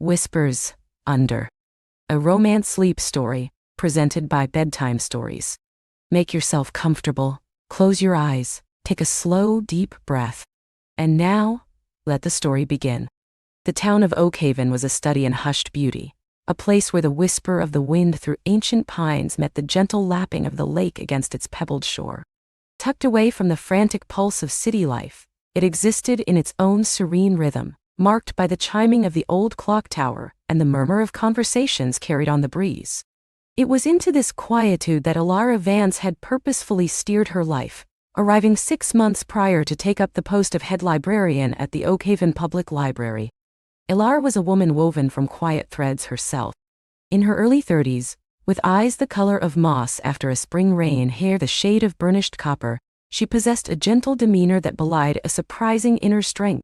Whispers Under. A romance sleep story, presented by Bedtime Stories. Make yourself comfortable, close your eyes, take a slow, deep breath. And now, let the story begin. The town of Oakhaven was a study in hushed beauty, a place where the whisper of the wind through ancient pines met the gentle lapping of the lake against its pebbled shore. Tucked away from the frantic pulse of city life, it existed in its own serene rhythm, marked by the chiming of the old clock tower and the murmur of conversations carried on the breeze. It was into this quietude that Elara Vance had purposefully steered her life, arriving 6 months prior to take up the post of head librarian at the Oakhaven Public Library. Elara was a woman woven from quiet threads herself. In her early 30s, with eyes the color of moss after a spring rain, hair the shade of burnished copper, she possessed a gentle demeanor that belied a surprising inner strength.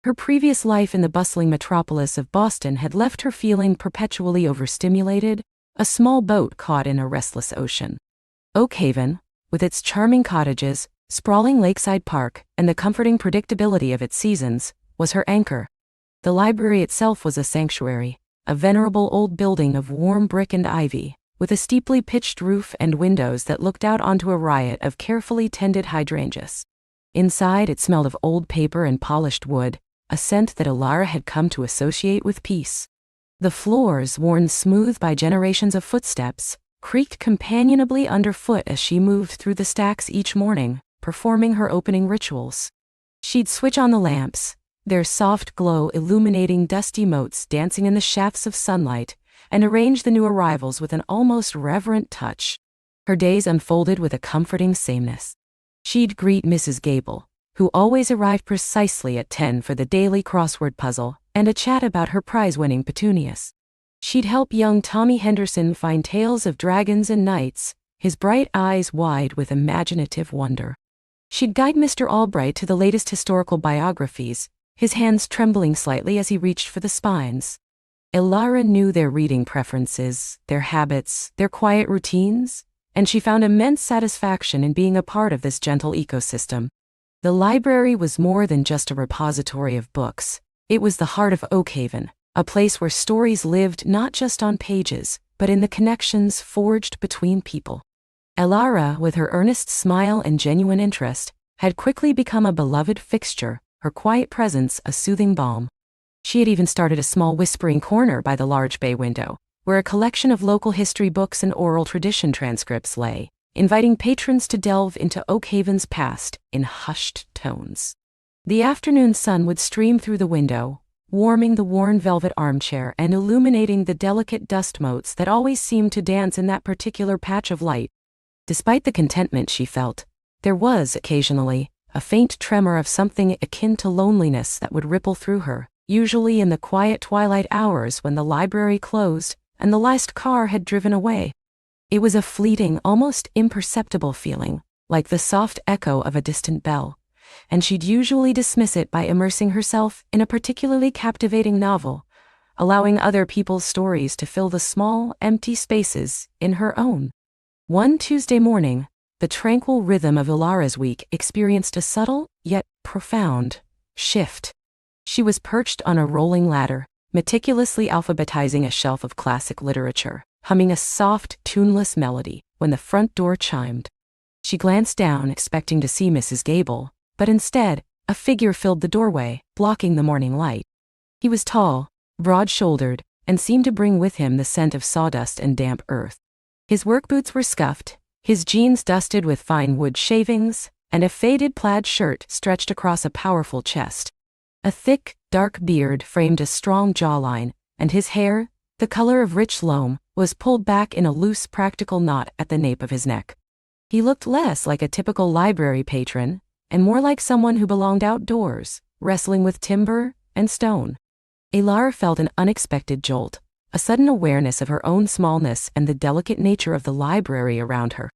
Her previous life in the bustling metropolis of Boston had left her feeling perpetually overstimulated, a small boat caught in a restless ocean. Oakhaven, with its charming cottages, sprawling lakeside park, and the comforting predictability of its seasons, was her anchor. The library itself was a sanctuary, a venerable old building of warm brick and ivy, with a steeply pitched roof and windows that looked out onto a riot of carefully tended hydrangeas. Inside, it smelled of old paper and polished wood, a scent that Elara had come to associate with peace. The floors, worn smooth by generations of footsteps, creaked companionably underfoot as she moved through the stacks each morning, performing her opening rituals. She'd switch on the lamps, their soft glow illuminating dusty moats dancing in the shafts of sunlight, and arrange the new arrivals with an almost reverent touch. Her days unfolded with a comforting sameness. She'd greet Mrs. Gable, who always arrived precisely at 10 for the daily crossword puzzle, and a chat about her prize-winning petunias. She'd help young Tommy Henderson find tales of dragons and knights, his bright eyes wide with imaginative wonder. She'd guide Mr. Albright to the latest historical biographies, his hands trembling slightly as he reached for the spines. Elara knew their reading preferences, their habits, their quiet routines, and she found immense satisfaction in being a part of this gentle ecosystem. The library was more than just a repository of books. It was the heart of Oakhaven, a place where stories lived not just on pages, but in the connections forged between people. Elara, with her earnest smile and genuine interest, had quickly become a beloved fixture, her quiet presence a soothing balm. She had even started a small whispering corner by the large bay window, where a collection of local history books and oral tradition transcripts lay, inviting patrons to delve into Oakhaven's past in hushed tones. The afternoon sun would stream through the window, warming the worn velvet armchair and illuminating the delicate dust motes that always seemed to dance in that particular patch of light. Despite the contentment she felt, there was, occasionally, a faint tremor of something akin to loneliness that would ripple through her, usually in the quiet twilight hours when the library closed and the last car had driven away. It was a fleeting, almost imperceptible feeling, like the soft echo of a distant bell, and she'd usually dismiss it by immersing herself in a particularly captivating novel, allowing other people's stories to fill the small, empty spaces in her own. One Tuesday morning, the tranquil rhythm of Elara's week experienced a subtle, yet profound, shift. She was perched on a rolling ladder, meticulously alphabetizing a shelf of classic literature, humming a soft, tuneless melody, when the front door chimed. She glanced down, expecting to see Mrs. Gable, but instead, a figure filled the doorway, blocking the morning light. He was tall, broad-shouldered, and seemed to bring with him the scent of sawdust and damp earth. His work boots were scuffed, his jeans dusted with fine wood shavings, and a faded plaid shirt stretched across a powerful chest. A thick, dark beard framed a strong jawline, and his hair, the color of rich loam, was pulled back in a loose, practical knot at the nape of his neck. He looked less like a typical library patron, and more like someone who belonged outdoors, wrestling with timber and stone. Elara felt an unexpected jolt, a sudden awareness of her own smallness and the delicate nature of the library around her.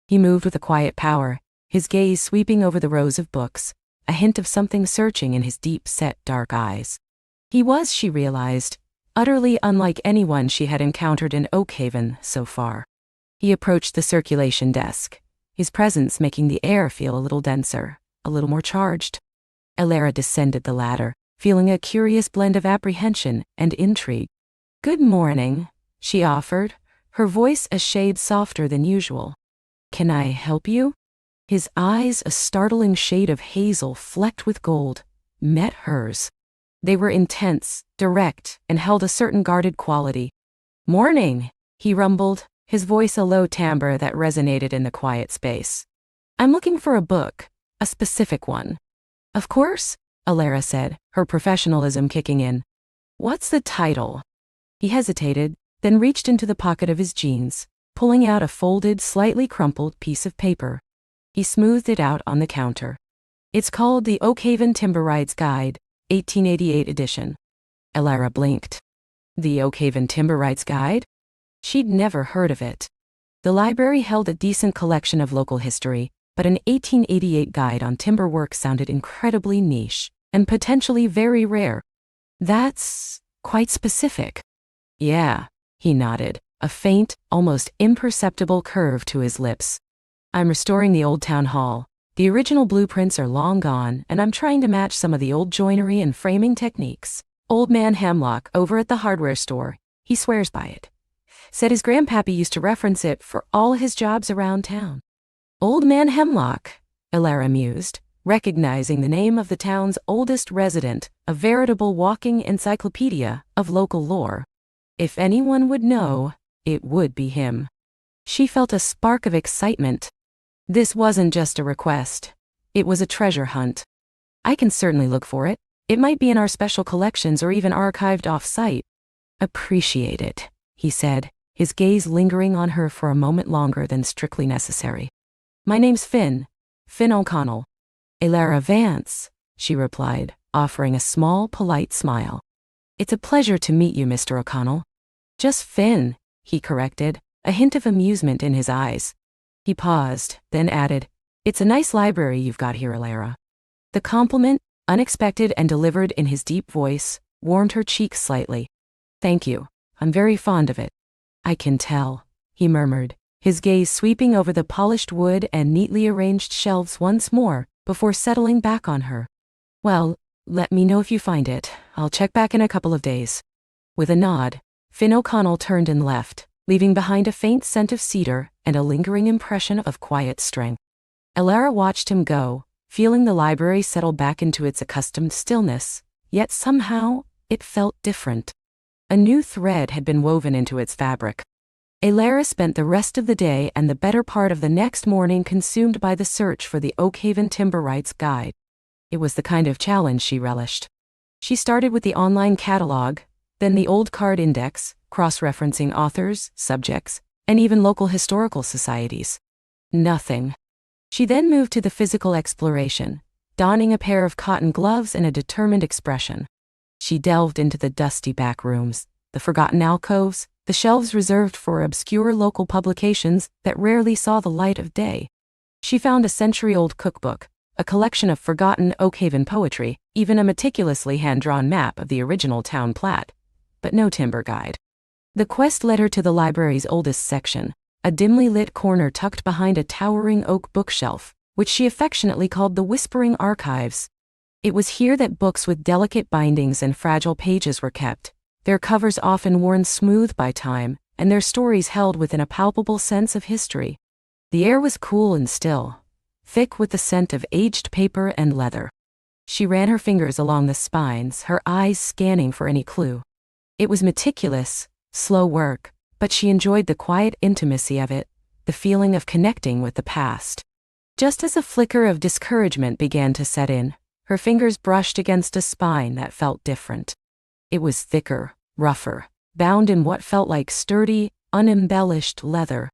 He moved with a quiet power, his gaze sweeping over the rows of books, a hint of something searching in his deep-set dark eyes. He was, she realized, utterly unlike anyone she had encountered in Oakhaven so far. He approached the circulation desk, his presence making the air feel a little denser, a little more charged. Elara descended the ladder, feeling a curious blend of apprehension and intrigue. "Good morning," she offered, her voice a shade softer than usual. "Can I help you?" His eyes, a startling shade of hazel flecked with gold, met hers. They were intense, direct, and held a certain guarded quality. "Morning," he rumbled, his voice a low timbre that resonated in the quiet space. "I'm looking for a book, a specific one." "Of course," Alara said, her professionalism kicking in. "What's the title?" He hesitated, then reached into the pocket of his jeans, pulling out a folded, slightly crumpled piece of paper. He smoothed it out on the counter. "It's called The Oakhaven Timber Guide, 1888 edition." Alara blinked. The Oakhaven Timber Guide? She'd never heard of it. The library held a decent collection of local history, but an 1888 guide on timber work sounded incredibly niche, and potentially very rare. "That's quite specific." "Yeah," he nodded, a faint, almost imperceptible curve to his lips. "I'm restoring the old town hall. The original blueprints are long gone, and I'm trying to match some of the old joinery and framing techniques. Old man Hemlock over at the hardware store, he swears by it. Said his grandpappy used to reference it for all his jobs around town." "Old man Hemlock," Alara mused, recognizing the name of the town's oldest resident, a veritable walking encyclopedia of local lore. If anyone would know, it would be him. She felt a spark of excitement. This wasn't just a request. It was a treasure hunt. "I can certainly look for it. It might be in our special collections or even archived off-site." "Appreciate it," he said, his gaze lingering on her for a moment longer than strictly necessary. "My name's Finn O'Connell." "Alara Vance," she replied, offering a small, polite smile. "It's a pleasure to meet you, Mr. O'Connell." "Just Finn," he corrected, a hint of amusement in his eyes. He paused, then added, "It's a nice library you've got here, Alara." The compliment, unexpected and delivered in his deep voice, warmed her cheeks slightly. "Thank you. I'm very fond of it." "I can tell," he murmured, his gaze sweeping over the polished wood and neatly arranged shelves once more before settling back on her. "Well, let me know if you find it. I'll check back in a couple of days." With a nod, Finn O'Connell turned and left, leaving behind a faint scent of cedar and a lingering impression of quiet strength. Alara watched him go, feeling the library settle back into its accustomed stillness, yet somehow it felt different. A new thread had been woven into its fabric. Alara spent the rest of the day and the better part of the next morning consumed by the search for the Oakhaven Timber Guide. It was the kind of challenge she relished. She started with the online catalog, then the old card index, cross-referencing authors, subjects, and even local historical societies. Nothing. She then moved to the physical exploration, donning a pair of cotton gloves and a determined expression. She delved into the dusty back rooms, the forgotten alcoves, the shelves reserved for obscure local publications that rarely saw the light of day. She found a century-old cookbook, a collection of forgotten Oakhaven poetry, even a meticulously hand-drawn map of the original town plat, but no timber guide. The quest led her to the library's oldest section, a dimly lit corner tucked behind a towering oak bookshelf, which she affectionately called the Whispering Archives. It was here that books with delicate bindings and fragile pages were kept, their covers often worn smooth by time, and their stories held within a palpable sense of history. The air was cool and still, thick with the scent of aged paper and leather. She ran her fingers along the spines, her eyes scanning for any clue. It was meticulous, slow work, but she enjoyed the quiet intimacy of it, the feeling of connecting with the past. Just as a flicker of discouragement began to set in, her fingers brushed against a spine that felt different. It was thicker, rougher, bound in what felt like sturdy, unembellished leather.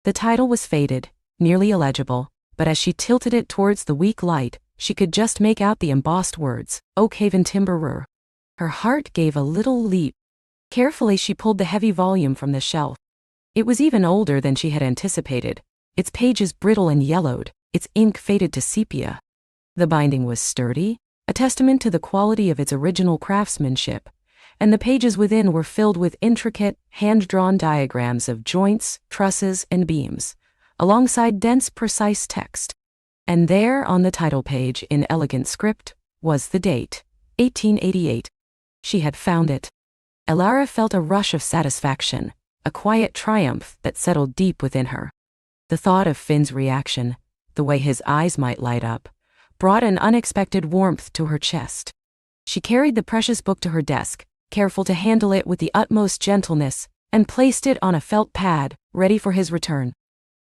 The title was faded, nearly illegible, but as she tilted it towards the weak light, she could just make out the embossed words, Oakhaven Timberer. Her heart gave a little leap. Carefully she pulled the heavy volume from the shelf. It was even older than she had anticipated, its pages brittle and yellowed, its ink faded to sepia. The binding was sturdy, a testament to the quality of its original craftsmanship, and the pages within were filled with intricate, hand-drawn diagrams of joints, trusses, and beams, alongside dense, precise text. And there, on the title page, in elegant script, was the date, 1888. She had found it. Elara felt a rush of satisfaction, a quiet triumph that settled deep within her. The thought of Finn's reaction, the way his eyes might light up, brought an unexpected warmth to her chest. She carried the precious book to her desk, careful to handle it with the utmost gentleness, and placed it on a felt pad, ready for his return.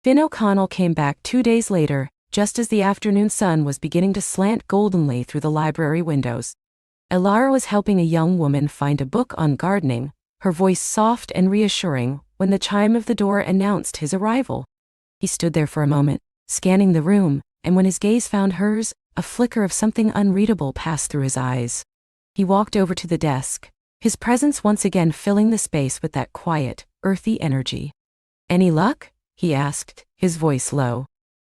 Finn O'Connell came back 2 days later, just as the afternoon sun was beginning to slant goldenly through the library windows. Elara was helping a young woman find a book on gardening, her voice soft and reassuring, when the chime of the door announced his arrival. He stood there for a moment, scanning the room, and when his gaze found hers, a flicker of something unreadable passed through his eyes. He walked over to the desk, his presence once again filling the space with that quiet, earthy energy. "Any luck?" he asked, his voice low.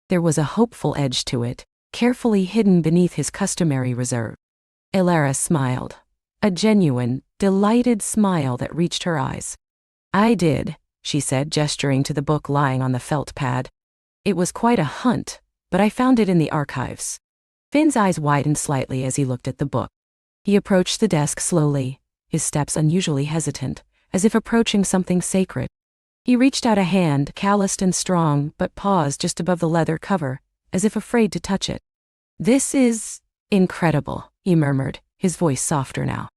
There was a hopeful edge to it, carefully hidden beneath his customary reserve. Elara smiled, a genuine, delighted smile that reached her eyes. "I did," she said, gesturing to the book lying on the felt pad. "It was quite a hunt, but I found it in the archives." Finn's eyes widened slightly as he looked at the book. He approached the desk slowly, his steps unusually hesitant, as if approaching something sacred. He reached out a hand, calloused and strong, but paused just above the leather cover, as if afraid to touch it. "This is incredible," he murmured, his voice softer now.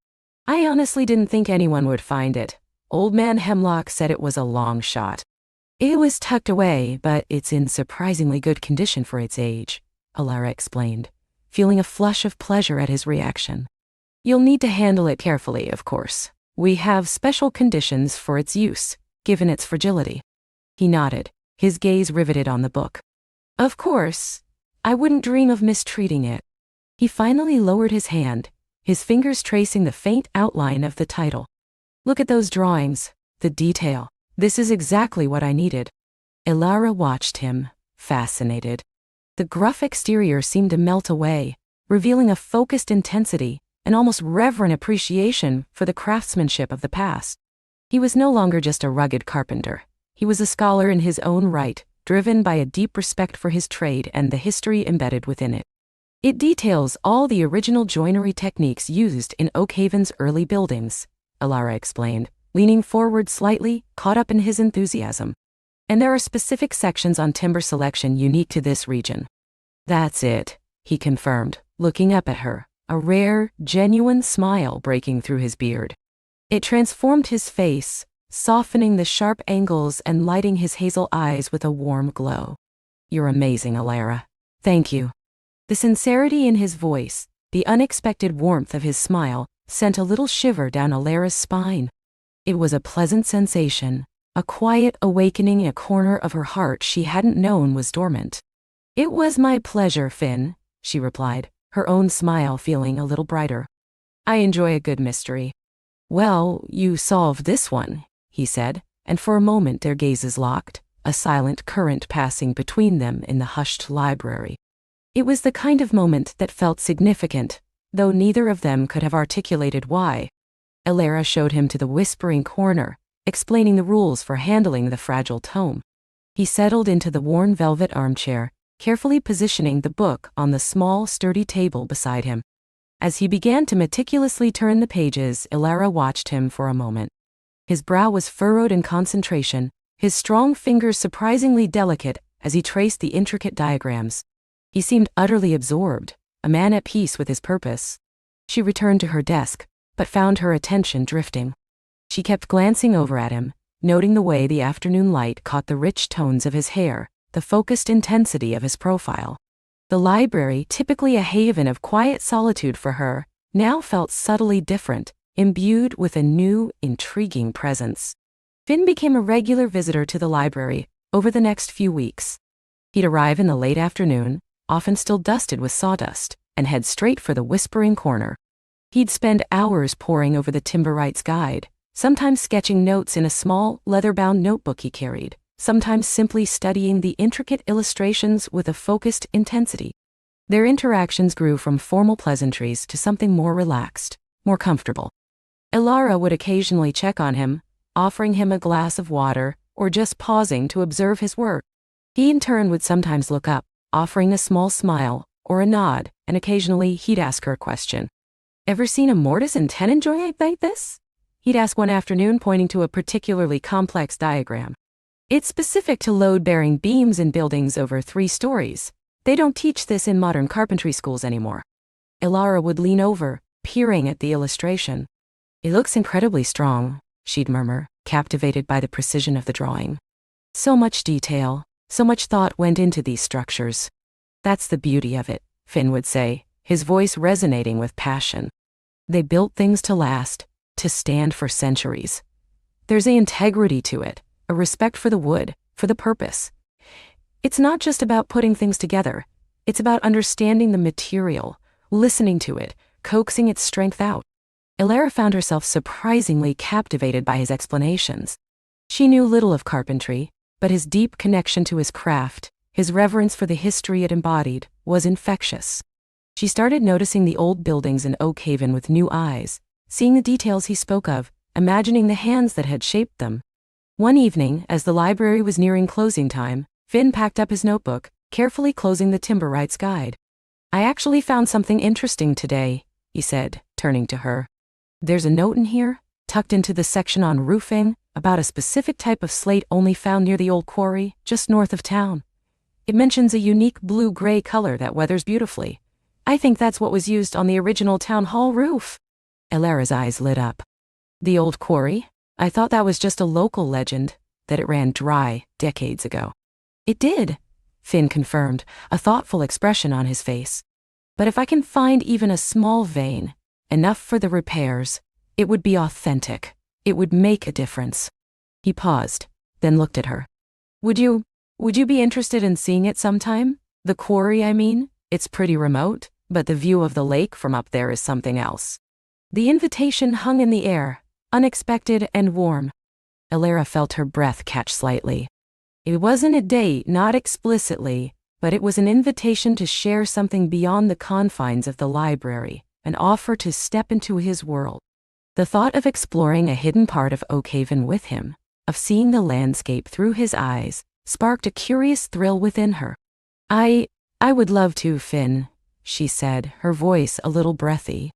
"I honestly didn't think anyone would find it. Old Man Hemlock said it was a long shot. It was tucked away, but it's in surprisingly good condition for its age," Elara explained, feeling a flush of pleasure at his reaction. "You'll need to handle it carefully, of course. We have special conditions for its use, given its fragility." He nodded, his gaze riveted on the book. "Of course. I wouldn't dream of mistreating it." He finally lowered his hand, his fingers tracing the faint outline of the title. "Look at those drawings, the detail. This is exactly what I needed." Elara watched him, fascinated. The gruff exterior seemed to melt away, revealing a focused intensity, an almost reverent appreciation for the craftsmanship of the past. He was no longer just a rugged carpenter. He was a scholar in his own right, driven by a deep respect for his trade and the history embedded within it. "It details all the original joinery techniques used in Oakhaven's early buildings," Elara explained, leaning forward slightly, caught up in his enthusiasm. "And there are specific sections on timber selection unique to this region." "That's it," he confirmed, looking up at her, a rare, genuine smile breaking through his beard. It transformed his face, softening the sharp angles and lighting his hazel eyes with a warm glow. "You're amazing, Elara. Thank you." The sincerity in his voice, the unexpected warmth of his smile, sent a little shiver down Elara's spine. It was a pleasant sensation, a quiet awakening in a corner of her heart she hadn't known was dormant. "It was my pleasure, Finn," she replied, her own smile feeling a little brighter. "I enjoy a good mystery." "Well, you solved this one," he said, and for a moment their gazes locked, a silent current passing between them in the hushed library. It was the kind of moment that felt significant, though neither of them could have articulated why. Elara showed him to the whispering corner, explaining the rules for handling the fragile tome. He settled into the worn velvet armchair, carefully positioning the book on the small, sturdy table beside him. As he began to meticulously turn the pages, Elara watched him for a moment. His brow was furrowed in concentration, his strong fingers surprisingly delicate as he traced the intricate diagrams. He seemed utterly absorbed, a man at peace with his purpose. She returned to her desk, but found her attention drifting. She kept glancing over at him, noting the way the afternoon light caught the rich tones of his hair, the focused intensity of his profile. The library, typically a haven of quiet solitude for her, now felt subtly different, imbued with a new, intriguing presence. Finn became a regular visitor to the library over the next few weeks. He'd arrive in the late afternoon, often still dusted with sawdust, and head straight for the whispering corner. He'd spend hours poring over the Timberwright's Guide, sometimes sketching notes in a small, leather-bound notebook he carried, sometimes simply studying the intricate illustrations with a focused intensity. Their interactions grew from formal pleasantries to something more relaxed, more comfortable. Elara would occasionally check on him, offering him a glass of water or just pausing to observe his work. He in turn would sometimes look up, offering a small smile or a nod, and occasionally he'd ask her a question. Ever seen a mortise and tenon joint like this? He'd ask one afternoon, pointing to a particularly complex diagram. It's specific to load-bearing beams in buildings over 3 stories. They don't teach this in modern carpentry schools anymore. Ilara would lean over, peering at the illustration. It looks incredibly strong, she'd murmur, captivated by the precision of the drawing. So much detail, so much thought went into these structures. That's the beauty of it, Finn would say, his voice resonating with passion. They built things to last, to stand for centuries. There's an integrity to it, a respect for the wood, for the purpose. It's not just about putting things together. It's about understanding the material, listening to it, coaxing its strength out. Ilara found herself surprisingly captivated by his explanations. She knew little of carpentry, but his deep connection to his craft, his reverence for the history it embodied, was infectious. She started noticing the old buildings in Oakhaven with new eyes, seeing the details he spoke of, imagining the hands that had shaped them. One evening, as the library was nearing closing time, Finn packed up his notebook, carefully closing the Timber Rights Guide. "I actually found something interesting today," he said, turning to her. "There's a note in here, tucked into the section on roofing, about a specific type of slate only found near the old quarry, just north of town. It mentions a unique blue-gray color that weathers beautifully. I think that's what was used on the original town hall roof." Ilara's eyes lit up. "The old quarry? I thought that was just a local legend, that it ran dry decades ago." "It did," Finn confirmed, a thoughtful expression on his face. "But if I can find even a small vein, enough for the repairs, it would be authentic. It would make a difference." He paused, then looked at her. Would you be interested in seeing it sometime? The quarry, I mean. It's pretty remote, but the view of the lake from up there is something else." The invitation hung in the air, unexpected and warm. Ilara felt her breath catch slightly. It wasn't a date, not explicitly, but it was an invitation to share something beyond the confines of the library, an offer to step into his world. The thought of exploring a hidden part of Oakhaven with him, of seeing the landscape through his eyes, sparked a curious thrill within her. I would love to, Finn," she said, her voice a little breathy.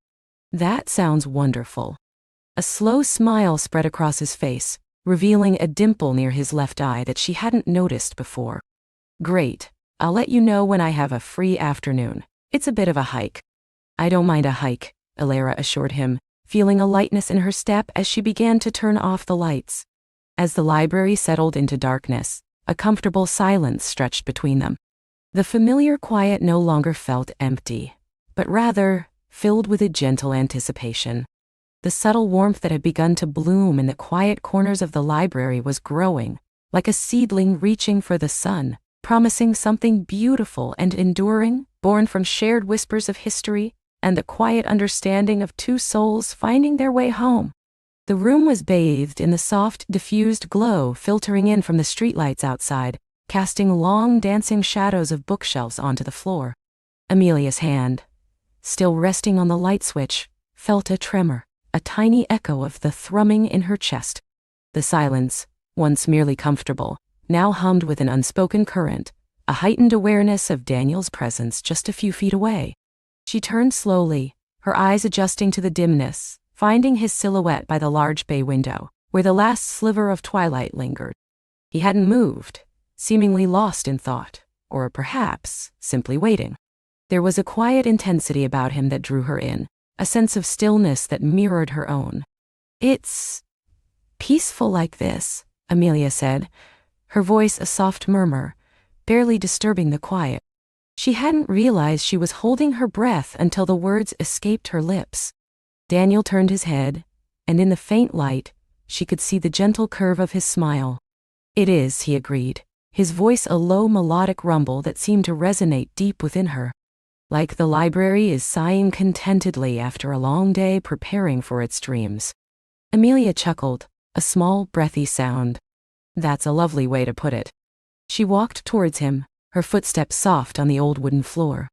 "That sounds wonderful." A slow smile spread across his face, revealing a dimple near his left eye that she hadn't noticed before. "Great. I'll let you know when I have a free afternoon. It's a bit of a hike." "I don't mind a hike," Ilara assured him, feeling a lightness in her step as she began to turn off the lights. As the library settled into darkness, a comfortable silence stretched between them. The familiar quiet no longer felt empty, but rather filled with a gentle anticipation. The subtle warmth that had begun to bloom in the quiet corners of the library was growing, like a seedling reaching for the sun, promising something beautiful and enduring, born from shared whispers of history and the quiet understanding of 2 souls finding their way home. The room was bathed in the soft, diffused glow filtering in from the streetlights outside, casting long, dancing shadows of bookshelves onto the floor. Amelia's hand, still resting on the light switch, felt a tremor, a tiny echo of the thrumming in her chest. The silence, once merely comfortable, now hummed with an unspoken current, a heightened awareness of Daniel's presence just a few feet away. She turned slowly, her eyes adjusting to the dimness, finding his silhouette by the large bay window, where the last sliver of twilight lingered. He hadn't moved, seemingly lost in thought, or perhaps simply waiting. There was a quiet intensity about him that drew her in, a sense of stillness that mirrored her own. "It's peaceful like this," Amelia said, her voice a soft murmur, barely disturbing the quiet. She hadn't realized she was holding her breath until the words escaped her lips. Daniel turned his head, and in the faint light, she could see the gentle curve of his smile. "It is," he agreed, his voice a low melodic rumble that seemed to resonate deep within her. "Like the library is sighing contentedly after a long day preparing for its dreams." Amelia chuckled, a small, breathy sound. "That's a lovely way to put it." She walked towards him, her footsteps soft on the old wooden floor.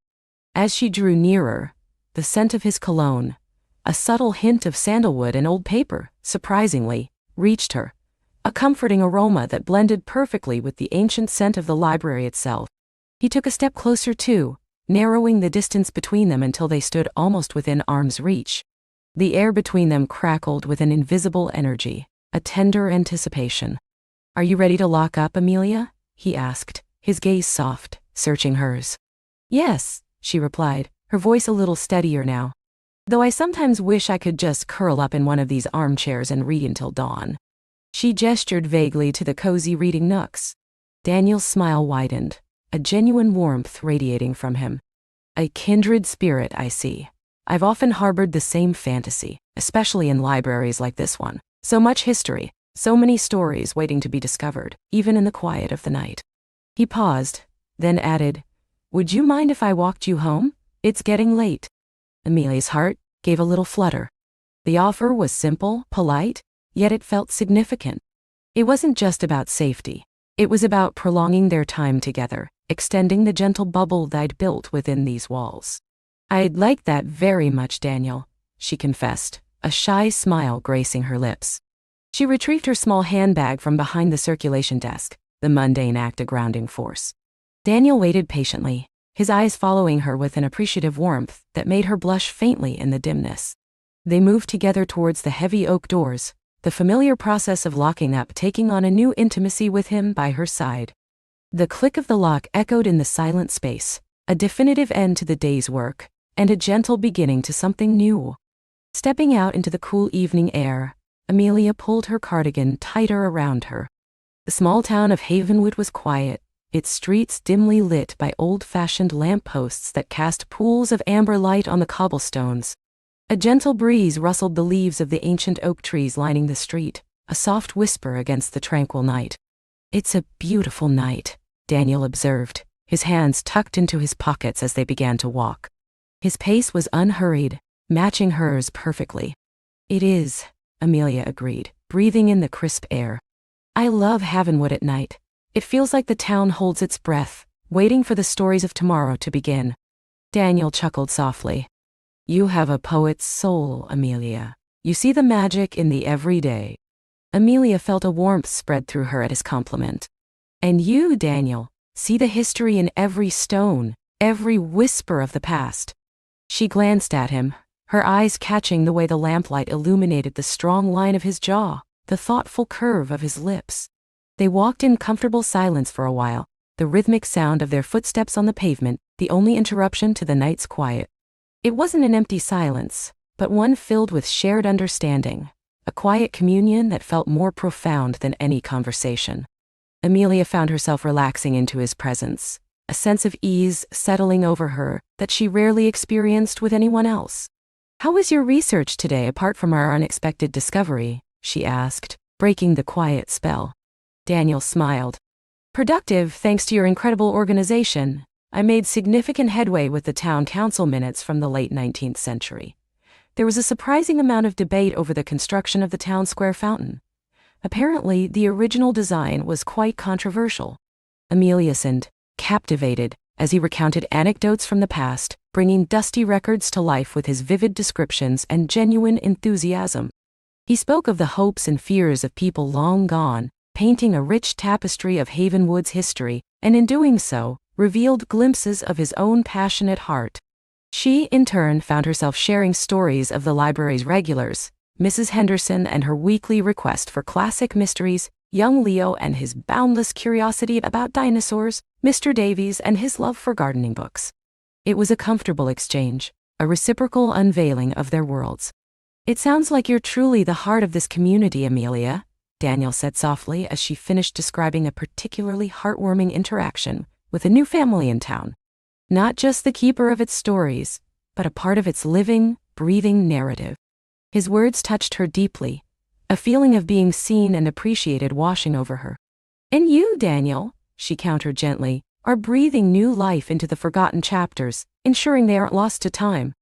As she drew nearer, the scent of his cologne, a subtle hint of sandalwood and old paper, surprisingly, reached her, a comforting aroma that blended perfectly with the ancient scent of the library itself. He took a step closer too, narrowing the distance between them until they stood almost within arm's reach. The air between them crackled with an invisible energy, a tender anticipation. "Are you ready to lock up, Amelia?" he asked, his gaze soft, searching hers. "Yes," she replied, her voice a little steadier now. "Though I sometimes wish I could just curl up in one of these armchairs and read until dawn." She gestured vaguely to the cozy reading nooks. Daniel's smile widened, a genuine warmth radiating from him. "A kindred spirit, I see. I've often harbored the same fantasy, especially in libraries like this one. So much history, so many stories waiting to be discovered, even in the quiet of the night." He paused, then added, "Would you mind if I walked you home? It's getting late." Amelia's heart gave a little flutter. The offer was simple, polite, yet it felt significant. It wasn't just about safety. It was about prolonging their time together, extending the gentle bubble they'd built within these walls. "I'd like that very much, Daniel," she confessed, a shy smile gracing her lips. She retrieved her small handbag from behind the circulation desk, the mundane act a grounding force. Daniel waited patiently, his eyes following her with an appreciative warmth that made her blush faintly in the dimness. They moved together towards the heavy oak doors, the familiar process of locking up taking on a new intimacy with him by her side. The click of the lock echoed in the silent space, a definitive end to the day's work, and a gentle beginning to something new. Stepping out into the cool evening air, Amelia pulled her cardigan tighter around her. The small town of Havenwood was quiet, its streets dimly lit by old-fashioned lampposts that cast pools of amber light on the cobblestones. A gentle breeze rustled the leaves of the ancient oak trees lining the street, a soft whisper against the tranquil night. "It's a beautiful night," Daniel observed, his hands tucked into his pockets as they began to walk. His pace was unhurried, matching hers perfectly. "It is," Amelia agreed, breathing in the crisp air. "I love Havenwood at night. It feels like the town holds its breath, waiting for the stories of tomorrow to begin." Daniel chuckled softly. "You have a poet's soul, Amelia. You see the magic in the everyday." Amelia felt a warmth spread through her at his compliment. "And you, Daniel, see the history in every stone, every whisper of the past." She glanced at him, her eyes catching the way the lamplight illuminated the strong line of his jaw, the thoughtful curve of his lips. They walked in comfortable silence for a while, the rhythmic sound of their footsteps on the pavement the only interruption to the night's quiet. It wasn't an empty silence, but one filled with shared understanding, a quiet communion that felt more profound than any conversation. Amelia found herself relaxing into his presence, a sense of ease settling over her that she rarely experienced with anyone else. "How was your research today apart from our unexpected discovery?" she asked, breaking the quiet spell. Daniel smiled. "Productive thanks to your incredible organization. I made significant headway with the town council minutes from the late 19th century. There was a surprising amount of debate over the construction of the town square fountain. Apparently, the original design was quite controversial." Amelia listened, captivated, as he recounted anecdotes from the past, bringing dusty records to life with his vivid descriptions and genuine enthusiasm. He spoke of the hopes and fears of people long gone, painting a rich tapestry of Havenwood's history, and in doing so, revealed glimpses of his own passionate heart. She, in turn, found herself sharing stories of the library's regulars, Mrs. Henderson and her weekly request for classic mysteries, young Leo and his boundless curiosity about dinosaurs, Mr. Davies and his love for gardening books. It was a comfortable exchange, a reciprocal unveiling of their worlds. "It sounds like you're truly the heart of this community, Amelia," Daniel said softly as she finished describing a particularly heartwarming interaction with a new family in town. Not just the keeper of its stories, but a part of its living, breathing narrative. His words touched her deeply, a feeling of being seen and appreciated washing over her. "And you, Daniel," she countered gently, "are breathing new life into the forgotten chapters, ensuring they aren't lost to time."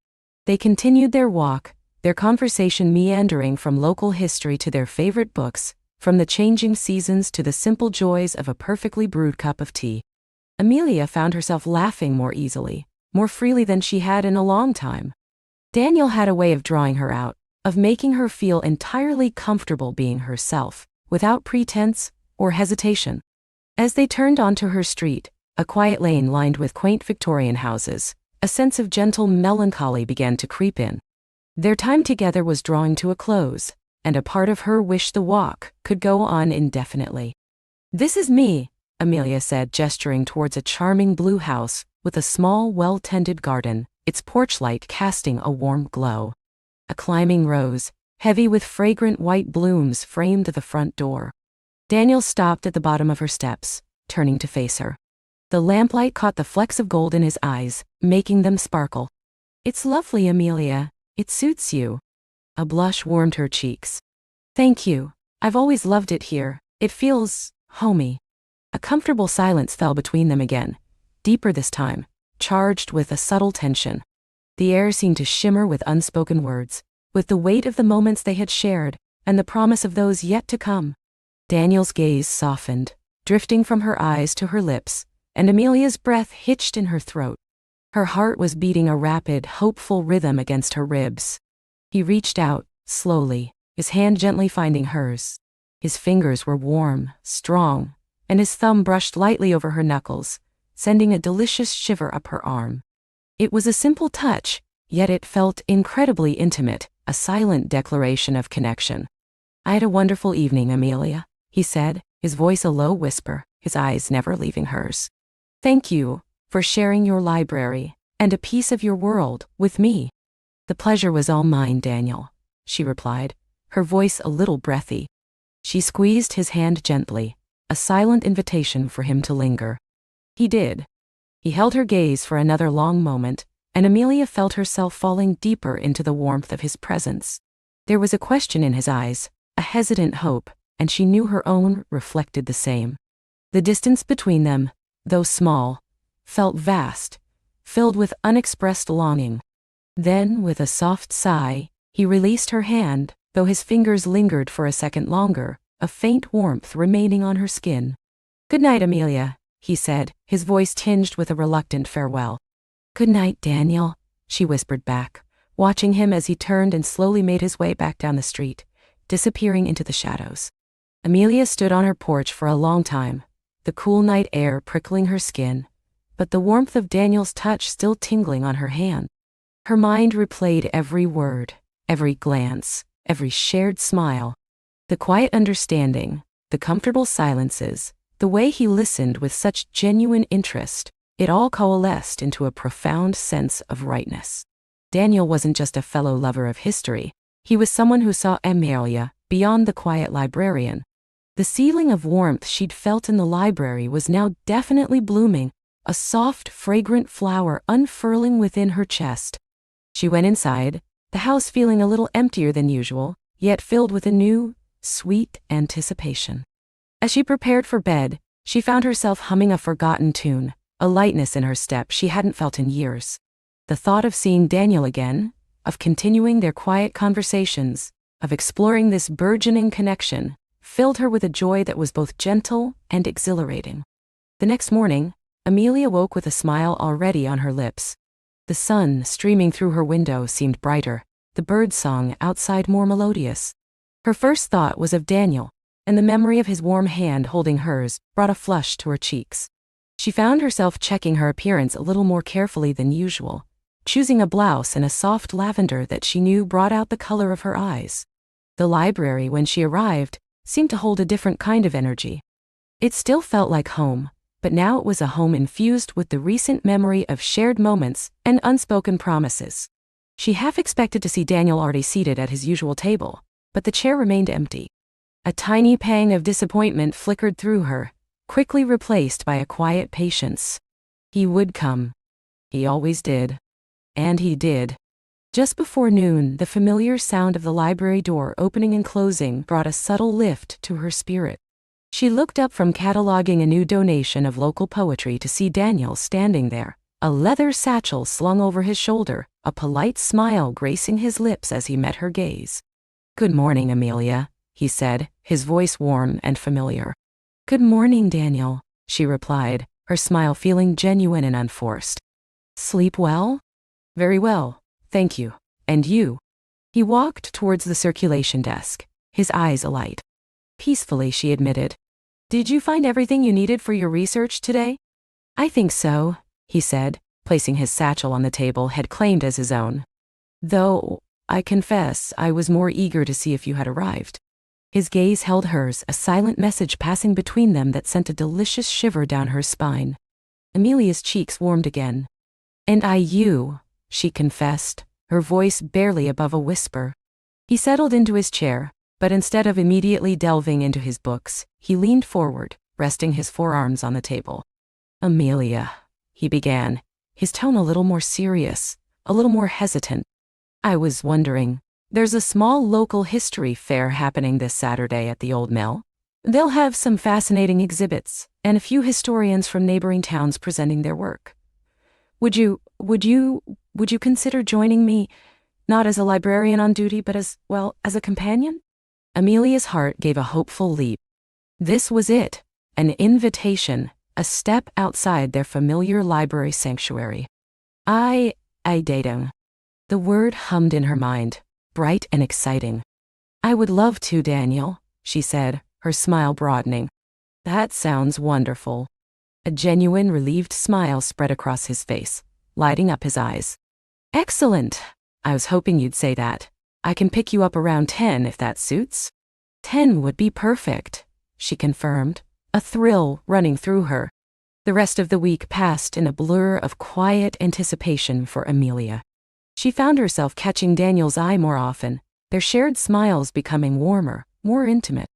They continued their walk, their conversation meandering from local history to their favorite books, from the changing seasons to the simple joys of a perfectly brewed cup of tea. Amelia found herself laughing more easily, more freely than she had in a long time. Daniel had a way of drawing her out, of making her feel entirely comfortable being herself, without pretense or hesitation. As they turned onto her street, a quiet lane lined with quaint Victorian houses, a sense of gentle melancholy began to creep in. Their time together was drawing to a close, and a part of her wished the walk could go on indefinitely. "This is me," Amelia said, gesturing towards a charming blue house with a small, well-tended garden, its porch light casting a warm glow. A climbing rose, heavy with fragrant white blooms, framed the front door. Daniel stopped at the bottom of her steps, turning to face her. The lamplight caught the flecks of gold in his eyes, making them sparkle. "It's lovely, Amelia. It suits you." A blush warmed her cheeks. "Thank you. I've always loved it here. It feels homey." A comfortable silence fell between them again, deeper this time, charged with a subtle tension. The air seemed to shimmer with unspoken words, with the weight of the moments they had shared, and the promise of those yet to come. Daniel's gaze softened, drifting from her eyes to her lips, and Amelia's breath hitched in her throat. Her heart was beating a rapid, hopeful rhythm against her ribs. He reached out, slowly, his hand gently finding hers. His fingers were warm, strong, and his thumb brushed lightly over her knuckles, sending a delicious shiver up her arm. It was a simple touch, yet it felt incredibly intimate, a silent declaration of connection. "I had a wonderful evening, Amelia," he said, his voice a low whisper, his eyes never leaving hers. "Thank you for sharing your library and a piece of your world with me." "The pleasure was all mine, Daniel," she replied, her voice a little breathy. She squeezed his hand gently, a silent invitation for him to linger. He did. He held her gaze for another long moment, and Amelia felt herself falling deeper into the warmth of his presence. There was a question in his eyes, a hesitant hope, and she knew her own reflected the same. The distance between them, though small, felt vast, filled with unexpressed longing. Then, with a soft sigh, he released her hand, though his fingers lingered for a second longer, a faint warmth remaining on her skin. "Good night, Amelia," he said, his voice tinged with a reluctant farewell. "Good night, Daniel," she whispered back, watching him as he turned and slowly made his way back down the street, disappearing into the shadows. Amelia stood on her porch for a long time, the cool night air prickling her skin, but the warmth of Daniel's touch still tingling on her hand. Her mind replayed every word, every glance, every shared smile. The quiet understanding, the comfortable silences, the way he listened with such genuine interest, it all coalesced into a profound sense of rightness. Daniel wasn't just a fellow lover of history, he was someone who saw Amelia beyond the quiet librarian. The ceiling of warmth she'd felt in the library was now definitely blooming, a soft, fragrant flower unfurling within her chest. She went inside, the house feeling a little emptier than usual, yet filled with a new, sweet anticipation. As she prepared for bed, she found herself humming a forgotten tune, a lightness in her step she hadn't felt in years. The thought of seeing Daniel again, of continuing their quiet conversations, of exploring this burgeoning connection, filled her with a joy that was both gentle and exhilarating. The next morning, Amelia woke with a smile already on her lips. The sun streaming through her window seemed brighter, the birdsong outside more melodious. Her first thought was of Daniel, and the memory of his warm hand holding hers brought a flush to her cheeks. She found herself checking her appearance a little more carefully than usual, choosing a blouse in a soft lavender that she knew brought out the color of her eyes. The library, when she arrived, seemed to hold a different kind of energy. It still felt like home, but now it was a home infused with the recent memory of shared moments and unspoken promises. She half expected to see Daniel already seated at his usual table, but the chair remained empty. A tiny pang of disappointment flickered through her, quickly replaced by a quiet patience. He would come. He always did. And he did. Just before noon, the familiar sound of the library door opening and closing brought a subtle lift to her spirit. She looked up from cataloging a new donation of local poetry to see Daniel standing there, a leather satchel slung over his shoulder, a polite smile gracing his lips as he met her gaze. "Good morning, Amelia," he said, his voice warm and familiar. "Good morning, Daniel," she replied, her smile feeling genuine and unforced. "Sleep well?" "Very well, thank you. And you?" He walked towards the circulation desk, his eyes alight. "Peacefully," she admitted. "Did you find everything you needed for your research today?" "I think so," he said, placing his satchel on the table he'd claimed as his own. "Though, I confess I was more eager to see if you had arrived." His gaze held hers, a silent message passing between them that sent a delicious shiver down her spine. Amelia's cheeks warmed again. "And you," she confessed, her voice barely above a whisper. He settled into his chair, but instead of immediately delving into his books, he leaned forward, resting his forearms on the table. "Amelia," he began, his tone a little more serious, a little more hesitant. "I was wondering, there's a small local history fair happening this Saturday at the Old Mill. They'll have some fascinating exhibits, and a few historians from neighboring towns presenting their work. Would you consider joining me, not as a librarian on duty, but as a companion?" Amelia's heart gave a hopeful leap. This was it, an invitation, a step outside their familiar library sanctuary. I dating. The word hummed in her mind, bright and exciting. "I would love to, Daniel," she said, her smile broadening. "That sounds wonderful." A genuine relieved smile spread across his face, lighting up his eyes. "Excellent. I was hoping you'd say that. I can pick you up around 10 if that suits." 10 would be perfect, she confirmed, a thrill running through her. The rest of the week passed in a blur of quiet anticipation for Amelia. She found herself catching Daniel's eye more often, their shared smiles becoming warmer, more intimate.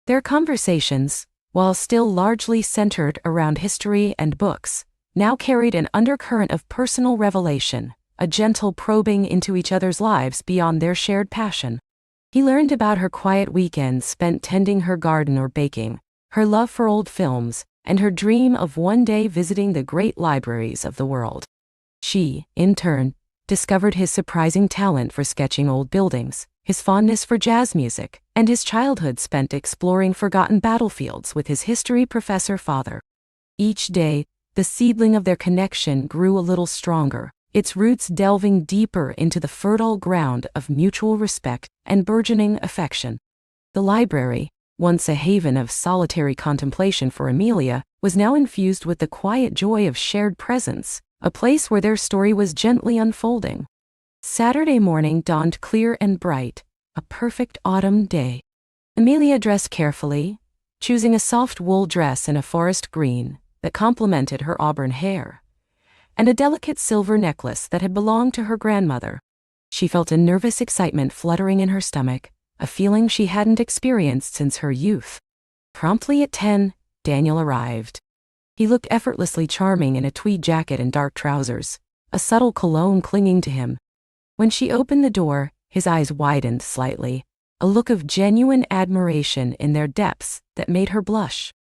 Their conversations, while still largely centered around history and books, now carried an undercurrent of personal revelation, a gentle probing into each other's lives beyond their shared passion. He learned about her quiet weekends spent tending her garden or baking, her love for old films, and her dream of one day visiting the great libraries of the world. She, in turn, discovered his surprising talent for sketching old buildings, his fondness for jazz music, and his childhood spent exploring forgotten battlefields with his history professor father. Each day, the seedling of their connection grew a little stronger, its roots delving deeper into the fertile ground of mutual respect and burgeoning affection. The library, once a haven of solitary contemplation for Amelia, was now infused with the quiet joy of shared presence, a place where their story was gently unfolding. Saturday morning dawned clear and bright, a perfect autumn day. Amelia dressed carefully, choosing a soft wool dress in a forest green that complemented her auburn hair, and a delicate silver necklace that had belonged to her grandmother. She felt a nervous excitement fluttering in her stomach, a feeling she hadn't experienced since her youth. Promptly at 10, Daniel arrived. He looked effortlessly charming in a tweed jacket and dark trousers, a subtle cologne clinging to him. When she opened the door, his eyes widened slightly, a look of genuine admiration in their depths that made her blush.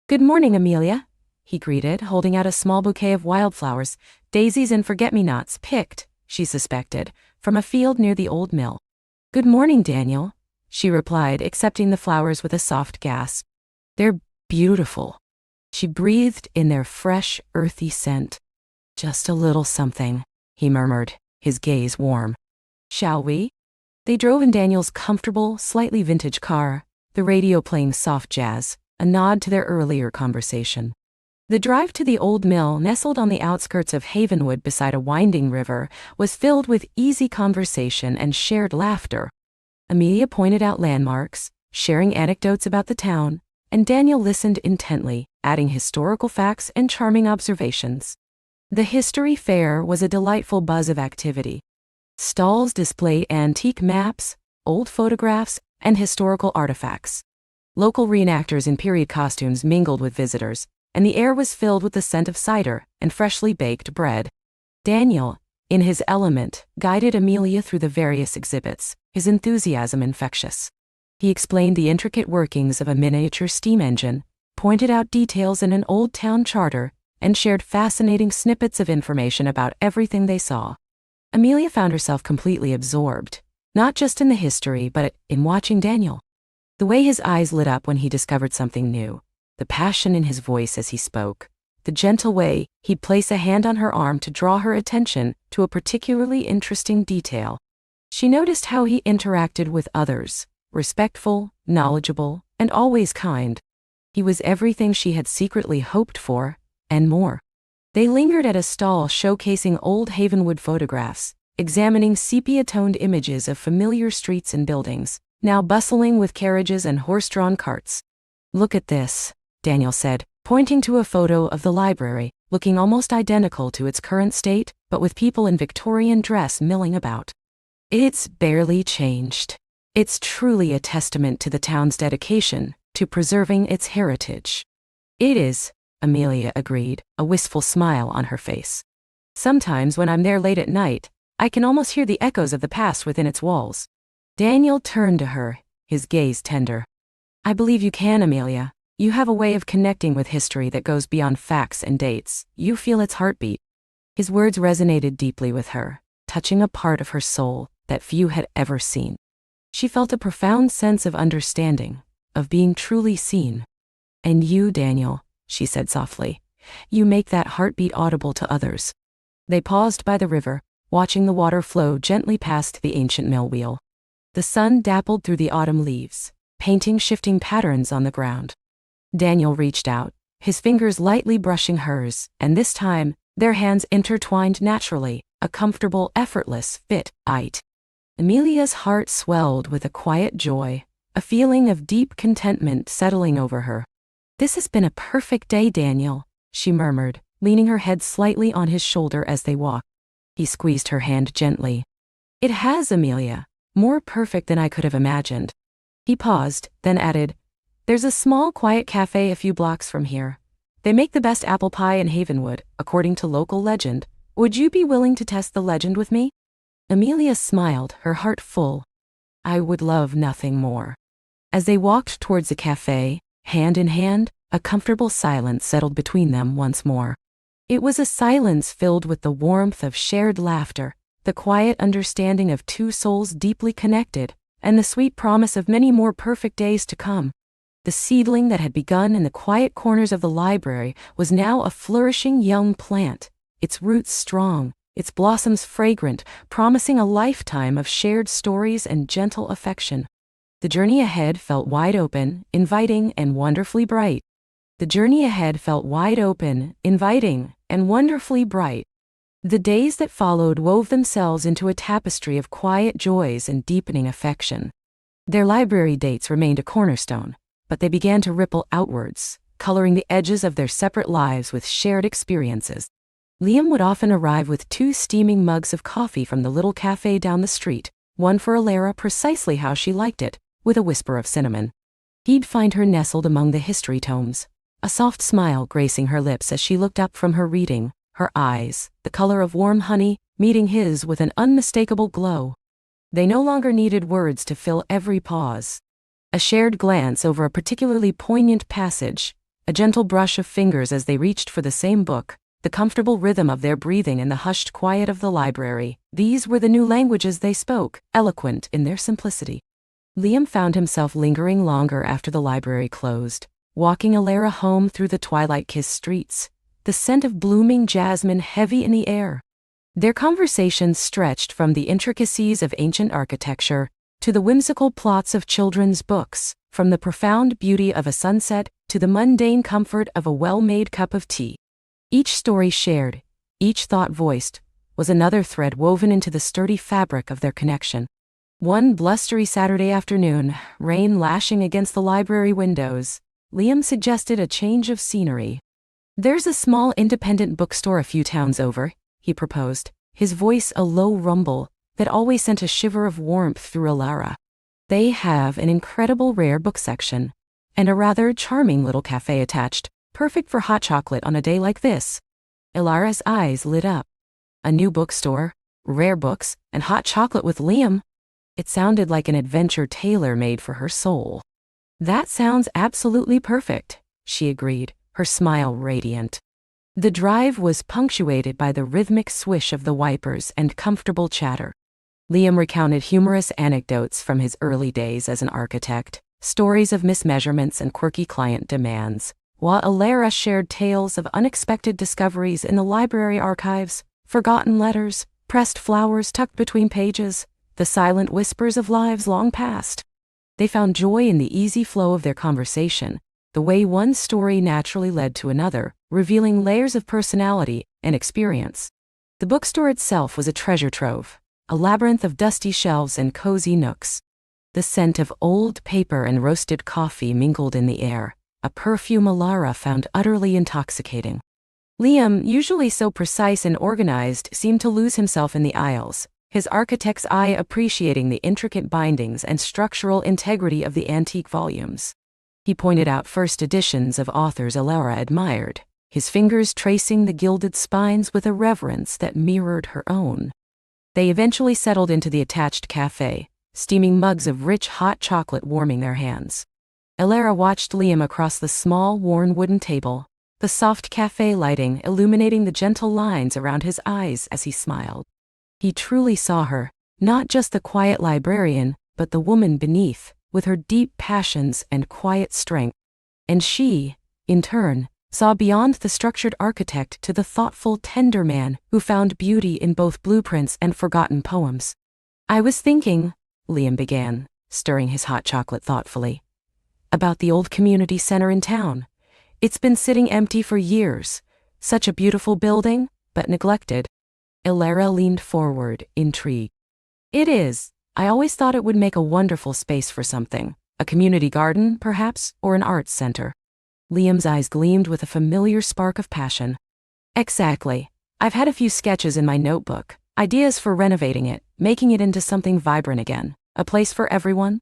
"Good morning, Amelia," he greeted, holding out a small bouquet of wildflowers, daisies and forget-me-nots picked, she suspected, from a field near the old mill. "Good morning, Daniel," she replied, accepting the flowers with a soft gasp. "They're beautiful." She breathed in their fresh, earthy scent. "Just a little something," he murmured, his gaze warm. "Shall we?" They drove in Daniel's comfortable, slightly vintage car, the radio playing soft jazz, a nod to their earlier conversation. The drive to the old mill, nestled on the outskirts of Havenwood beside a winding river, was filled with easy conversation and shared laughter. Amelia pointed out landmarks, sharing anecdotes about the town, and Daniel listened intently, adding historical facts and charming observations. The history fair was a delightful buzz of activity. Stalls displayed antique maps, old photographs, and historical artifacts. Local reenactors in period costumes mingled with visitors, and the air was filled with the scent of cider and freshly baked bread. Daniel, in his element, guided Amelia through the various exhibits, his enthusiasm infectious. He explained the intricate workings of a miniature steam engine, pointed out details in an old town charter, and shared fascinating snippets of information about everything they saw. Amelia found herself completely absorbed, not just in the history but in watching Daniel. The way his eyes lit up when he discovered something new, the passion in his voice as he spoke, the gentle way he'd place a hand on her arm to draw her attention to a particularly interesting detail. She noticed how he interacted with others, respectful, knowledgeable, and always kind. He was everything she had secretly hoped for, and more. They lingered at a stall showcasing old Havenwood photographs, examining sepia-toned images of familiar streets and buildings, now bustling with carriages and horse-drawn carts. "Look at this," Daniel said, pointing to a photo of the library, looking almost identical to its current state, but with people in Victorian dress milling about. "It's barely changed. It's truly a testament to the town's dedication to preserving its heritage." "It is," Amelia agreed, a wistful smile on her face. "Sometimes when I'm there late at night, I can almost hear the echoes of the past within its walls." Daniel turned to her, his gaze tender. "I believe you can, Amelia. You have a way of connecting with history that goes beyond facts and dates. You feel its heartbeat." His words resonated deeply with her, touching a part of her soul that few had ever seen. She felt a profound sense of understanding, of being truly seen. "And you, Daniel," she said softly, "you make that heartbeat audible to others." They paused by the river, watching the water flow gently past the ancient mill wheel. The sun dappled through the autumn leaves, painting shifting patterns on the ground. Daniel reached out, his fingers lightly brushing hers, and this time, their hands intertwined naturally, a comfortable, effortless fit. Amelia's heart swelled with a quiet joy, a feeling of deep contentment settling over her. "This has been a perfect day, Daniel," she murmured, leaning her head slightly on his shoulder as they walked. He squeezed her hand gently. "It has, Amelia. More perfect than I could have imagined." He paused, then added, "There's a small, quiet cafe a few blocks from here. They make the best apple pie in Havenwood, according to local legend. Would you be willing to test the legend with me?" Amelia smiled, her heart full. "I would love nothing more." As they walked towards the cafe, hand in hand, a comfortable silence settled between them once more. It was a silence filled with the warmth of shared laughter, the quiet understanding of two souls deeply connected, and the sweet promise of many more perfect days to come. The seedling that had begun in the quiet corners of the library was now a flourishing young plant, its roots strong, its blossoms fragrant, promising a lifetime of shared stories and gentle affection. The journey ahead felt wide open, inviting, and wonderfully bright. The journey ahead felt wide open, inviting, and wonderfully bright. The days that followed wove themselves into a tapestry of quiet joys and deepening affection. Their library dates remained a cornerstone, but they began to ripple outwards, coloring the edges of their separate lives with shared experiences. Liam would often arrive with 2 steaming mugs of coffee from the little cafe down the street, one for Alara precisely how she liked it, with a whisper of cinnamon. He'd find her nestled among the history tomes, a soft smile gracing her lips as she looked up from her reading, her eyes, the color of warm honey, meeting his with an unmistakable glow. They no longer needed words to fill every pause. A shared glance over a particularly poignant passage, a gentle brush of fingers as they reached for the same book, the comfortable rhythm of their breathing in the hushed quiet of the library. These were the new languages they spoke, eloquent in their simplicity. Liam found himself lingering longer after the library closed, walking Alara home through the twilight-kissed streets, the scent of blooming jasmine heavy in the air. Their conversations stretched from the intricacies of ancient architecture to the whimsical plots of children's books, from the profound beauty of a sunset to the mundane comfort of a well-made cup of tea. Each story shared, each thought voiced, was another thread woven into the sturdy fabric of their connection. One blustery Saturday afternoon, rain lashing against the library windows, Liam suggested a change of scenery. "There's a small independent bookstore a few towns over," he proposed, his voice a low rumble that always sent a shiver of warmth through Alara. "They have an incredible rare book section, and a rather charming little cafe attached, perfect for hot chocolate on a day like this." Alara's eyes lit up. A new bookstore, rare books, and hot chocolate with Liam. It sounded like an adventure tailor-made for her soul. "That sounds absolutely perfect," she agreed, her smile radiant. The drive was punctuated by the rhythmic swish of the wipers and comfortable chatter. Liam recounted humorous anecdotes from his early days as an architect, stories of mismeasurements and quirky client demands, while Alara shared tales of unexpected discoveries in the library archives, forgotten letters, pressed flowers tucked between pages, the silent whispers of lives long past. They found joy in the easy flow of their conversation, the way one story naturally led to another, revealing layers of personality and experience. The bookstore itself was a treasure trove, a labyrinth of dusty shelves and cozy nooks. The scent of old paper and roasted coffee mingled in the air, a perfume Alara found utterly intoxicating. Liam, usually so precise and organized, seemed to lose himself in the aisles, his architect's eye appreciating the intricate bindings and structural integrity of the antique volumes. He pointed out first editions of authors Alara admired, his fingers tracing the gilded spines with a reverence that mirrored her own. They eventually settled into the attached cafe, steaming mugs of rich hot chocolate warming their hands. Alara watched Liam across the small, worn wooden table, the soft cafe lighting illuminating the gentle lines around his eyes as he smiled. He truly saw her, not just the quiet librarian, but the woman beneath, with her deep passions and quiet strength. And she, in turn, saw beyond the structured architect to the thoughtful, tender man who found beauty in both blueprints and forgotten poems. "I was thinking," Liam began, stirring his hot chocolate thoughtfully, "about the old community center in town. It's been sitting empty for years. Such a beautiful building, but neglected." Alara leaned forward, intrigued. "It is. I always thought it would make a wonderful space for something. A community garden, perhaps, or an arts center." Liam's eyes gleamed with a familiar spark of passion. "Exactly. I've had a few sketches in my notebook, ideas for renovating it, making it into something vibrant again, a place for everyone."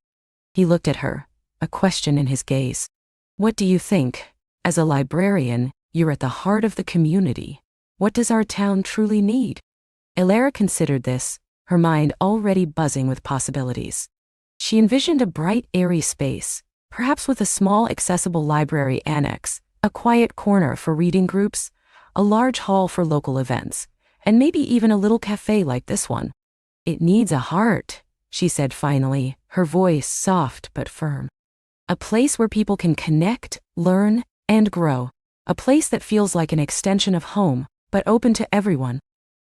He looked at her, a question in his gaze. "What do you think? As a librarian, you're at the heart of the community. What does our town truly need?" Alara considered this, her mind already buzzing with possibilities. She envisioned a bright, airy space, perhaps with a small accessible library annex, a quiet corner for reading groups, a large hall for local events, and maybe even a little cafe like this one. "It needs a heart," she said finally, her voice soft but firm. "A place where people can connect, learn, and grow. A place that feels like an extension of home, but open to everyone."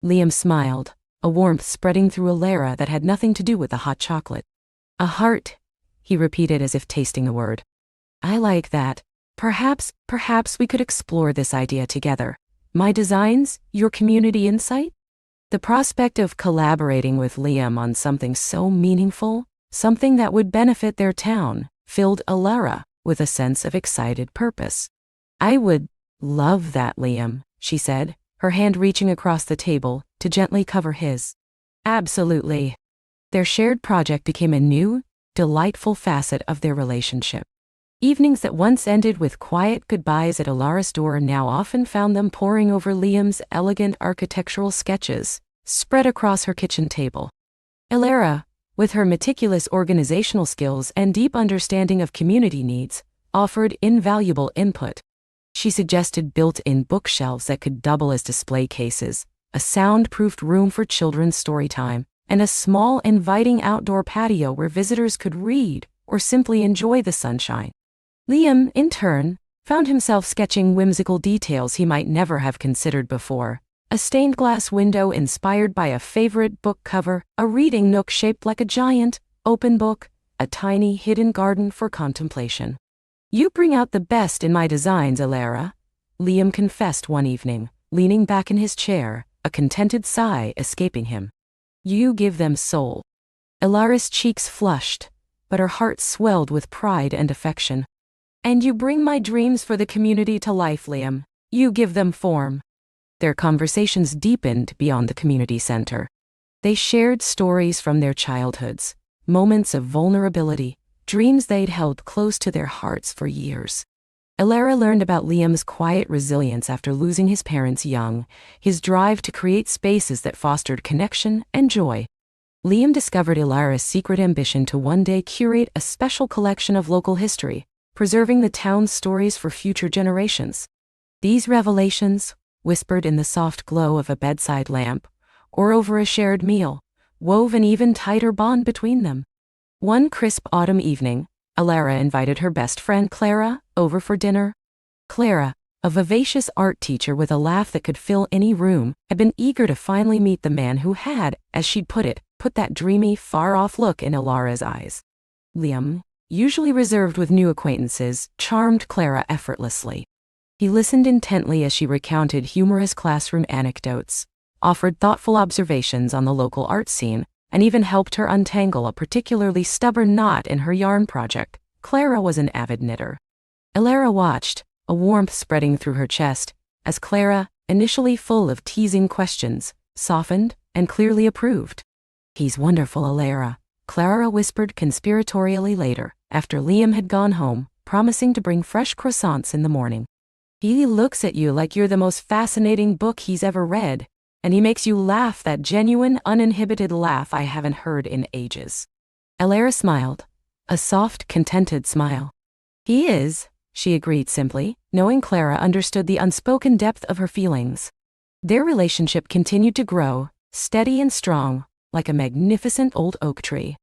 Liam smiled, a warmth spreading through Alara that had nothing to do with the hot chocolate. "A heart," he repeated as if tasting the word. "I like that. Perhaps we could explore this idea together. My designs, your community insight?" The prospect of collaborating with Liam on something so meaningful, something that would benefit their town, filled Alara with a sense of excited purpose. "I would love that, Liam," she said, her hand reaching across the table to gently cover his. "Absolutely." Their shared project became a new, delightful facet of their relationship. Evenings that once ended with quiet goodbyes at Alara's door now often found them poring over Liam's elegant architectural sketches, spread across her kitchen table. Alara, with her meticulous organizational skills and deep understanding of community needs, offered invaluable input. She suggested built-in bookshelves that could double as display cases, a soundproofed room for children's story time, and a small, inviting outdoor patio where visitors could read or simply enjoy the sunshine. Liam, in turn, found himself sketching whimsical details he might never have considered before. A stained glass window inspired by a favorite book cover, a reading nook shaped like a giant, open book, a tiny hidden garden for contemplation. "You bring out the best in my designs, Alara," Liam confessed one evening, leaning back in his chair, a contented sigh escaping him. "You give them soul." Alara's cheeks flushed, but her heart swelled with pride and affection. "And you bring my dreams for the community to life, Liam. You give them form." Their conversations deepened beyond the community center. They shared stories from their childhoods, moments of vulnerability, dreams they'd held close to their hearts for years. Alara learned about Liam's quiet resilience after losing his parents young, his drive to create spaces that fostered connection and joy. Liam discovered Alara's secret ambition to one day curate a special collection of local history, preserving the town's stories for future generations. These revelations, whispered in the soft glow of a bedside lamp, or over a shared meal, wove an even tighter bond between them. One crisp autumn evening, Alara invited her best friend Clara over for dinner. Clara, a vivacious art teacher with a laugh that could fill any room, had been eager to finally meet the man who had, as she'd put it, put that dreamy, far-off look in Alara's eyes. Liam, usually reserved with new acquaintances, charmed Clara effortlessly. He listened intently as she recounted humorous classroom anecdotes, offered thoughtful observations on the local art scene, and even helped her untangle a particularly stubborn knot in her yarn project. Clara was an avid knitter. Elara watched, a warmth spreading through her chest, as Clara, initially full of teasing questions, softened and clearly approved. "He's wonderful, Elara," Clara whispered conspiratorially later, after Liam had gone home, promising to bring fresh croissants in the morning. "He looks at you like you're the most fascinating book he's ever read, and he makes you laugh, that genuine, uninhibited laugh I haven't heard in ages." Elara smiled, a soft, contented smile. "He is," she agreed simply, knowing Clara understood the unspoken depth of her feelings. Their relationship continued to grow, steady and strong, like a magnificent old oak tree.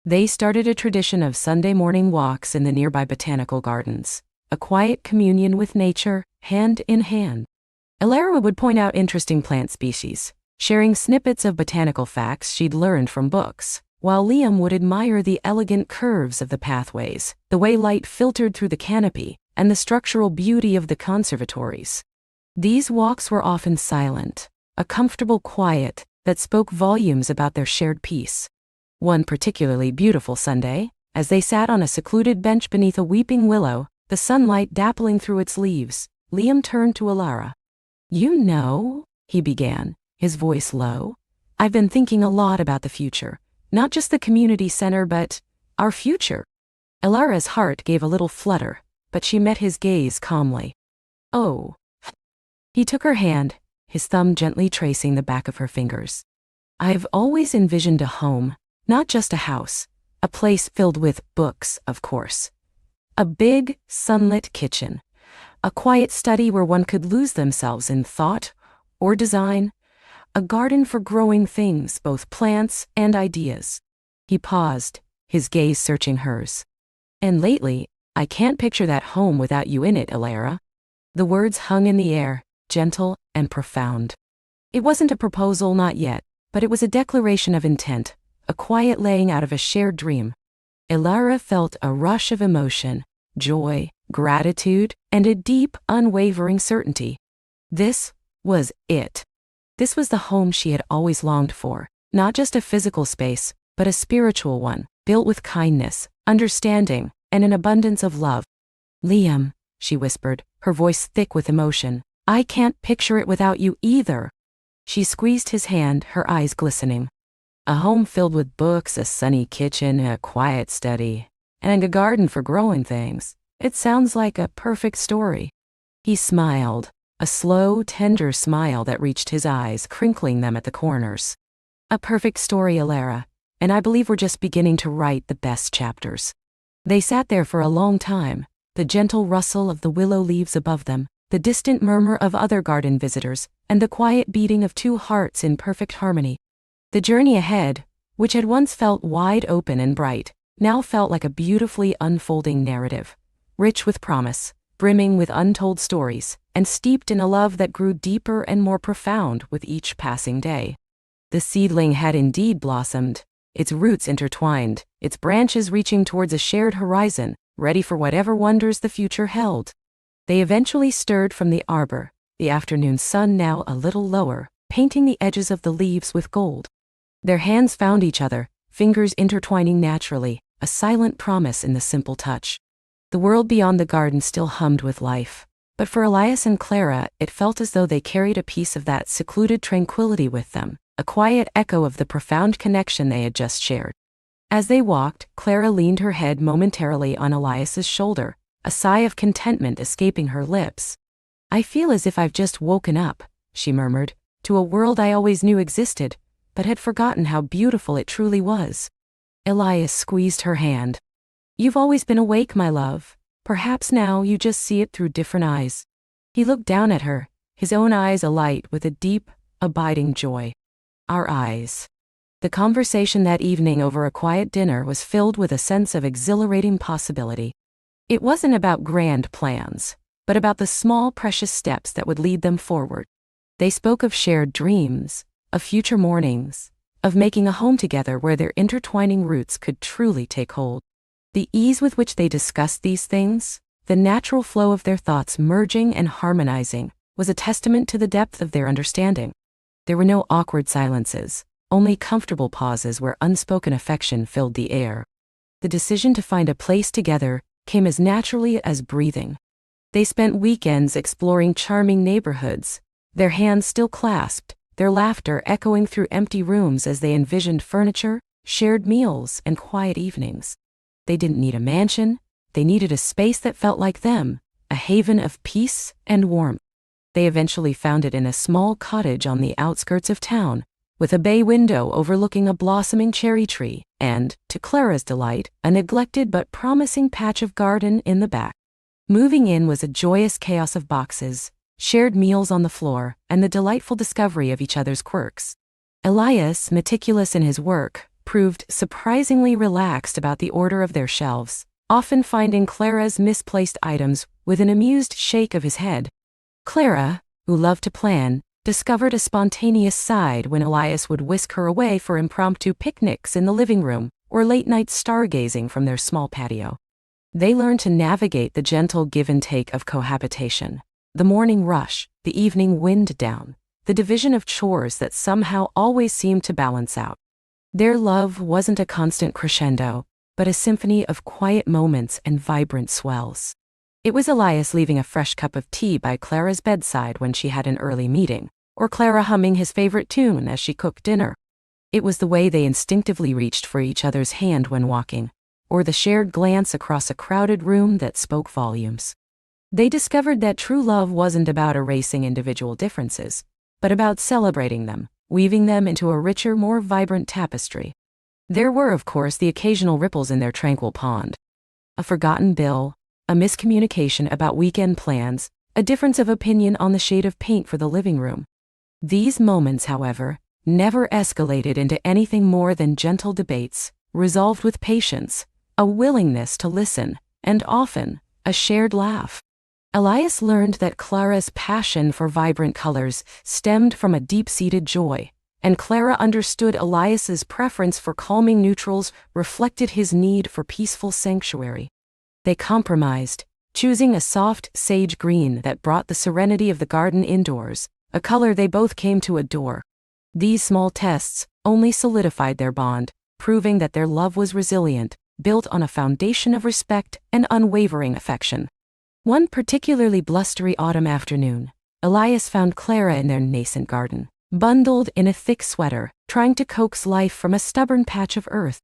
They started a tradition of Sunday morning walks in the nearby botanical gardens, a quiet communion with nature, hand in hand. Elara would point out interesting plant species, sharing snippets of botanical facts she'd learned from books, while Liam would admire the elegant curves of the pathways, the way light filtered through the canopy, and the structural beauty of the conservatories. These walks were often silent, a comfortable quiet that spoke volumes about their shared peace. One particularly beautiful Sunday, as they sat on a secluded bench beneath a weeping willow, the sunlight dappling through its leaves, Liam turned to Elara. "You know," he began, his voice low, "I've been thinking a lot about the future, not just the community center but our future." Elara's heart gave a little flutter, but she met his gaze calmly. "Oh." He took her hand, his thumb gently tracing the back of her fingers. "I've always envisioned a home, not just a house, a place filled with books, of course. A big, sunlit kitchen. A quiet study where one could lose themselves in thought or design. A garden for growing things, both plants and ideas." He paused, his gaze searching hers. "And lately, I can't picture that home without you in it, Elara." The words hung in the air, gentle and profound. It wasn't a proposal, not yet, but it was a declaration of intent, a quiet laying out of a shared dream. Elara felt a rush of emotion, joy, gratitude, and a deep, unwavering certainty. This was it. This was the home she had always longed for, not just a physical space, but a spiritual one, built with kindness, understanding, and an abundance of love. "Liam," she whispered, her voice thick with emotion, "I can't picture it without you either." She squeezed his hand, her eyes glistening. "A home filled with books, a sunny kitchen, a quiet study, and a garden for growing things. It sounds like a perfect story." He smiled, a slow, tender smile that reached his eyes, crinkling them at the corners. "A perfect story, Elara, and I believe we're just beginning to write the best chapters." They sat there for a long time, the gentle rustle of the willow leaves above them, the distant murmur of other garden visitors, and the quiet beating of two hearts in perfect harmony. The journey ahead, which had once felt wide open and bright, now felt like a beautifully unfolding narrative, rich with promise, brimming with untold stories, and steeped in a love that grew deeper and more profound with each passing day. The seedling had indeed blossomed, its roots intertwined, its branches reaching towards a shared horizon, ready for whatever wonders the future held. They eventually stirred from the arbor, the afternoon sun now a little lower, painting the edges of the leaves with gold. Their hands found each other, fingers intertwining naturally, a silent promise in the simple touch. The world beyond the garden still hummed with life, but for Elias and Clara it felt as though they carried a piece of that secluded tranquility with them, a quiet echo of the profound connection they had just shared. As they walked, Clara leaned her head momentarily on Elias's shoulder, a sigh of contentment escaping her lips. "I feel as if I've just woken up," she murmured, "to a world I always knew existed, but had forgotten how beautiful it truly was." Elias squeezed her hand. "You've always been awake, my love. Perhaps now you just see it through different eyes." He looked down at her, his own eyes alight with a deep, abiding joy. Our eyes. The conversation that evening over a quiet dinner was filled with a sense of exhilarating possibility. It wasn't about grand plans, but about the small, precious steps that would lead them forward. They spoke of shared dreams, of future mornings, of making a home together where their intertwining roots could truly take hold. The ease with which they discussed these things, the natural flow of their thoughts merging and harmonizing, was a testament to the depth of their understanding. There were no awkward silences, only comfortable pauses where unspoken affection filled the air. The decision to find a place together came as naturally as breathing. They spent weekends exploring charming neighborhoods, their hands still clasped, their laughter echoing through empty rooms as they envisioned furniture, shared meals, and quiet evenings. They didn't need a mansion, they needed a space that felt like them, a haven of peace and warmth. They eventually found it in a small cottage on the outskirts of town, with a bay window overlooking a blossoming cherry tree, and, to Clara's delight, a neglected but promising patch of garden in the back. Moving in was a joyous chaos of boxes, shared meals on the floor, and the delightful discovery of each other's quirks. Elias, meticulous in his work, proved surprisingly relaxed about the order of their shelves, often finding Clara's misplaced items with an amused shake of his head. Clara, who loved to plan, discovered a spontaneous side when Elias would whisk her away for impromptu picnics in the living room or late-night stargazing from their small patio. They learned to navigate the gentle give and take of cohabitation, the morning rush, the evening wind down, the division of chores that somehow always seemed to balance out. Their love wasn't a constant crescendo, but a symphony of quiet moments and vibrant swells. It was Elias leaving a fresh cup of tea by Clara's bedside when she had an early meeting, or Clara humming his favorite tune as she cooked dinner. It was the way they instinctively reached for each other's hand when walking, or the shared glance across a crowded room that spoke volumes. They discovered that true love wasn't about erasing individual differences, but about celebrating them, weaving them into a richer, more vibrant tapestry. There were, of course, the occasional ripples in their tranquil pond. A forgotten bill, a miscommunication about weekend plans, a difference of opinion on the shade of paint for the living room. These moments, however, never escalated into anything more than gentle debates, resolved with patience, a willingness to listen, and often, a shared laugh. Elias learned that Clara's passion for vibrant colors stemmed from a deep-seated joy, and Clara understood Elias's preference for calming neutrals reflected his need for peaceful sanctuary. They compromised, choosing a soft sage green that brought the serenity of the garden indoors, a color they both came to adore. These small tests only solidified their bond, proving that their love was resilient, built on a foundation of respect and unwavering affection. One particularly blustery autumn afternoon, Elias found Clara in their nascent garden, bundled in a thick sweater, trying to coax life from a stubborn patch of earth.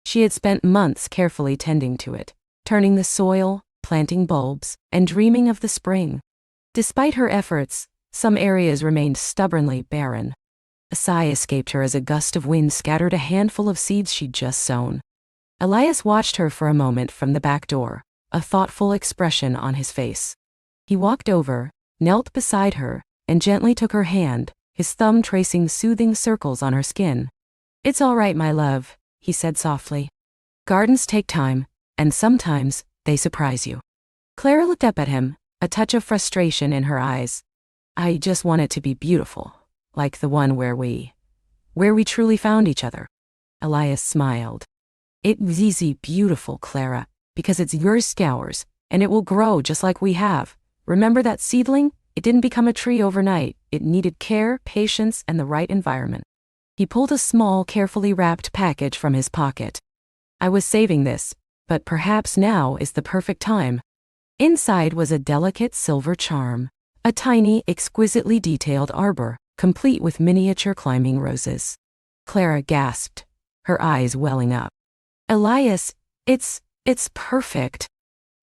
She had spent months carefully tending to it, turning the soil, planting bulbs, and dreaming of the spring. Despite her efforts, some areas remained stubbornly barren. A sigh escaped her as a gust of wind scattered a handful of seeds she'd just sown. Elias watched her for a moment from the back door, a thoughtful expression on his face. He walked over, knelt beside her, and gently took her hand, his thumb tracing soothing circles on her skin. "It's all right, my love," he said softly. "Gardens take time, and sometimes they surprise you." Clara looked up at him, a touch of frustration in her eyes. "I just want it to be beautiful, like the one where we truly found each other." Elias smiled. "It's easy beautiful, Clara, because it's yours scours, and it will grow just like we have. Remember that seedling? It didn't become a tree overnight. It needed care, patience, and the right environment." He pulled a small, carefully wrapped package from his pocket. "I was saving this, but perhaps now is the perfect time." Inside was a delicate silver charm, a tiny, exquisitely detailed arbor, complete with miniature climbing roses. Clara gasped, her eyes welling up. "Elias, it's perfect."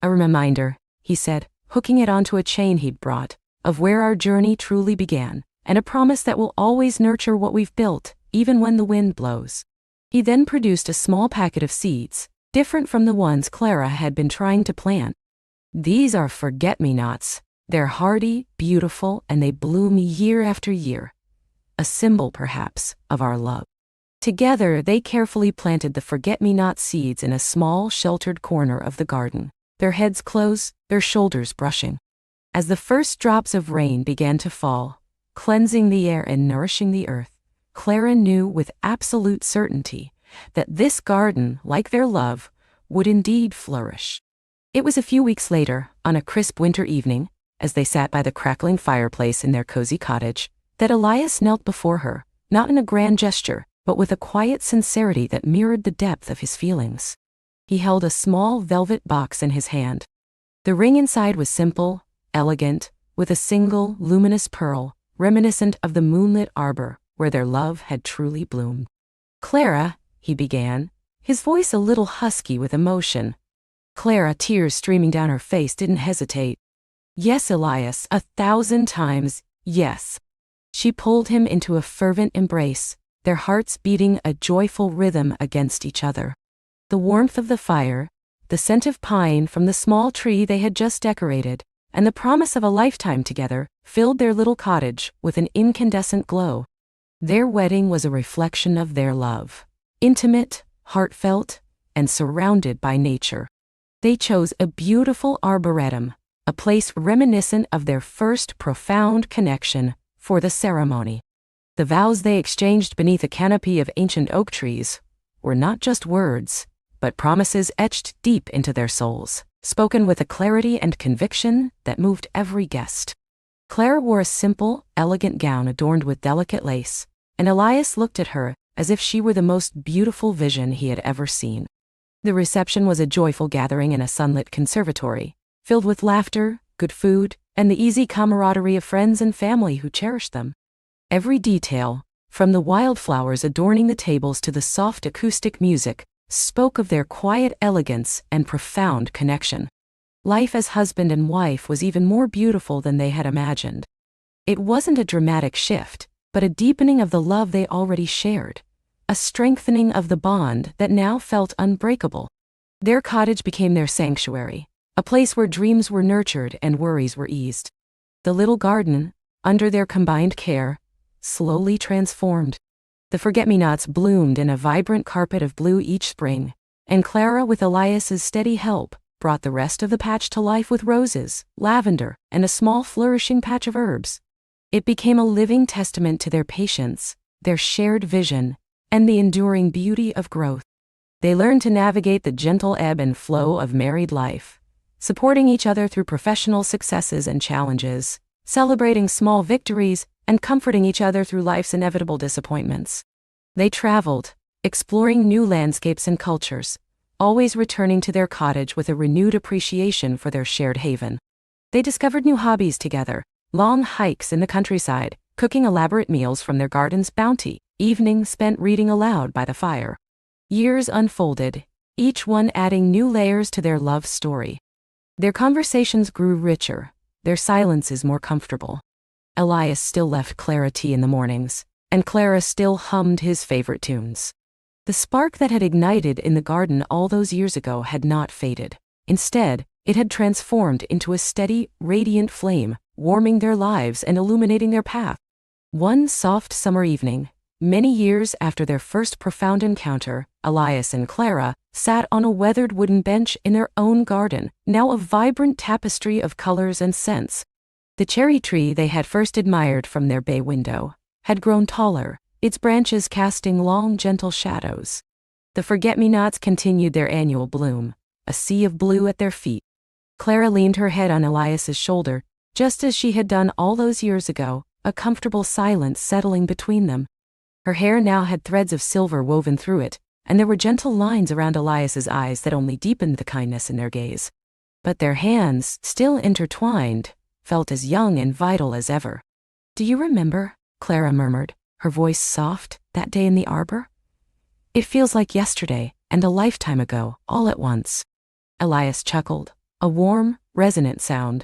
"A reminder," he said, hooking it onto a chain he'd brought, "of where our journey truly began, and a promise that we'll always nurture what we've built, even when the wind blows." He then produced a small packet of seeds, different from the ones Clara had been trying to plant. "These are forget-me-nots. They're hardy, beautiful, and they bloom year after year. A symbol, perhaps, of our love." Together, they carefully planted the forget-me-not seeds in a small, sheltered corner of the garden, their heads close, their shoulders brushing. As the first drops of rain began to fall, cleansing the air and nourishing the earth, Clara knew with absolute certainty that this garden, like their love, would indeed flourish. It was a few weeks later, on a crisp winter evening, as they sat by the crackling fireplace in their cozy cottage, that Elias knelt before her, not in a grand gesture, but with a quiet sincerity that mirrored the depth of his feelings. He held a small velvet box in his hand. The ring inside was simple, elegant, with a single, luminous pearl, reminiscent of the moonlit arbor where their love had truly bloomed. "Clara," he began, his voice a little husky with emotion. Clara, tears streaming down her face, didn't hesitate. "Yes, Elias, 1,000 times, yes." She pulled him into a fervent embrace, their hearts beating a joyful rhythm against each other. The warmth of the fire, the scent of pine from the small tree they had just decorated, and the promise of a lifetime together filled their little cottage with an incandescent glow. Their wedding was a reflection of their love, intimate, heartfelt, and surrounded by nature. They chose a beautiful arboretum, a place reminiscent of their first profound connection, for the ceremony. The vows they exchanged beneath a canopy of ancient oak trees were not just words, but promises etched deep into their souls, spoken with a clarity and conviction that moved every guest. Clara wore a simple, elegant gown adorned with delicate lace, and Elias looked at her as if she were the most beautiful vision he had ever seen. The reception was a joyful gathering in a sunlit conservatory, filled with laughter, good food, and the easy camaraderie of friends and family who cherished them. Every detail, from the wildflowers adorning the tables to the soft acoustic music, spoke of their quiet elegance and profound connection. Life as husband and wife was even more beautiful than they had imagined. It wasn't a dramatic shift, but a deepening of the love they already shared, a strengthening of the bond that now felt unbreakable. Their cottage became their sanctuary, a place where dreams were nurtured and worries were eased. The little garden, under their combined care, slowly transformed. The forget-me-nots bloomed in a vibrant carpet of blue each spring, and Clara, with Elias's steady help, brought the rest of the patch to life with roses, lavender, and a small flourishing patch of herbs. It became a living testament to their patience, their shared vision, and the enduring beauty of growth. They learned to navigate the gentle ebb and flow of married life, supporting each other through professional successes and challenges, celebrating small victories, and comforting each other through life's inevitable disappointments. They traveled, exploring new landscapes and cultures, always returning to their cottage with a renewed appreciation for their shared haven. They discovered new hobbies together, long hikes in the countryside, cooking elaborate meals from their garden's bounty, evenings spent reading aloud by the fire. Years unfolded, each one adding new layers to their love story. Their conversations grew richer, their silences more comfortable. Elias still left Clara tea in the mornings, and Clara still hummed his favorite tunes. The spark that had ignited in the garden all those years ago had not faded. Instead, it had transformed into a steady, radiant flame, warming their lives and illuminating their path. One soft summer evening, many years after their first profound encounter, Elias and Clara sat on a weathered wooden bench in their own garden, now a vibrant tapestry of colors and scents. The cherry tree they had first admired from their bay window had grown taller, its branches casting long, gentle shadows. The forget-me-nots continued their annual bloom, a sea of blue at their feet. Clara leaned her head on Elias's shoulder, just as she had done all those years ago, a comfortable silence settling between them. Her hair now had threads of silver woven through it, and there were gentle lines around Elias's eyes that only deepened the kindness in their gaze. But their hands, still intertwined, felt as young and vital as ever. "Do you remember," Clara murmured, her voice soft, "that day in the arbor? It feels like yesterday, and a lifetime ago, all at once." Elias chuckled, a warm, resonant sound.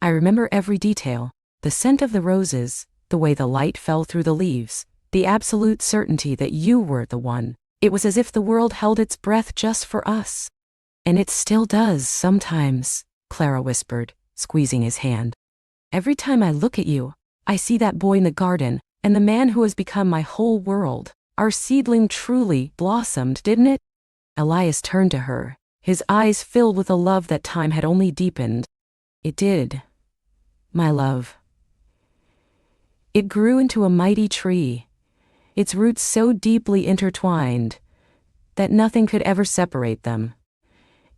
"I remember every detail, the scent of the roses, the way the light fell through the leaves, the absolute certainty that you were the one. It was as if the world held its breath just for us." "And it still does, sometimes," Clara whispered, squeezing his hand. "Every time I look at you, I see that boy in the garden, and the man who has become my whole world. Our seedling truly blossomed, didn't it?" Elias turned to her, his eyes filled with a love that time had only deepened. "It did, my love. It grew into a mighty tree, its roots so deeply intertwined that nothing could ever separate them.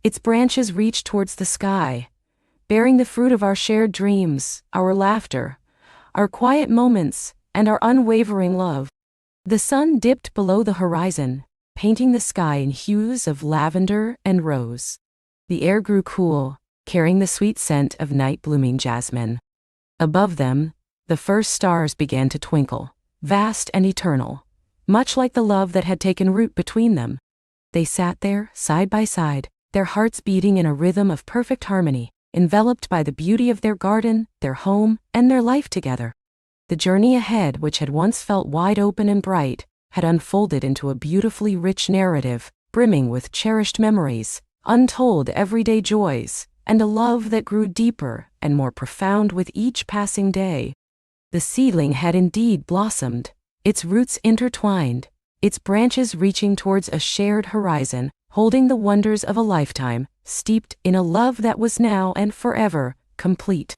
Its branches reached towards the sky, bearing the fruit of our shared dreams, our laughter, our quiet moments, and our unwavering love. The sun dipped below the horizon, painting the sky in hues of lavender and rose. The air grew cool, carrying the sweet scent of night-blooming jasmine. Above them, the first stars began to twinkle, vast and eternal, much like the love that had taken root between them. They sat there, side by side, their hearts beating in a rhythm of perfect harmony, enveloped by the beauty of their garden, their home, and their life together. The journey ahead, which had once felt wide open and bright, had unfolded into a beautifully rich narrative, brimming with cherished memories, untold everyday joys, and a love that grew deeper and more profound with each passing day. The seedling had indeed blossomed, its roots intertwined, its branches reaching towards a shared horizon, holding the wonders of a lifetime, steeped in a love that was now and forever complete.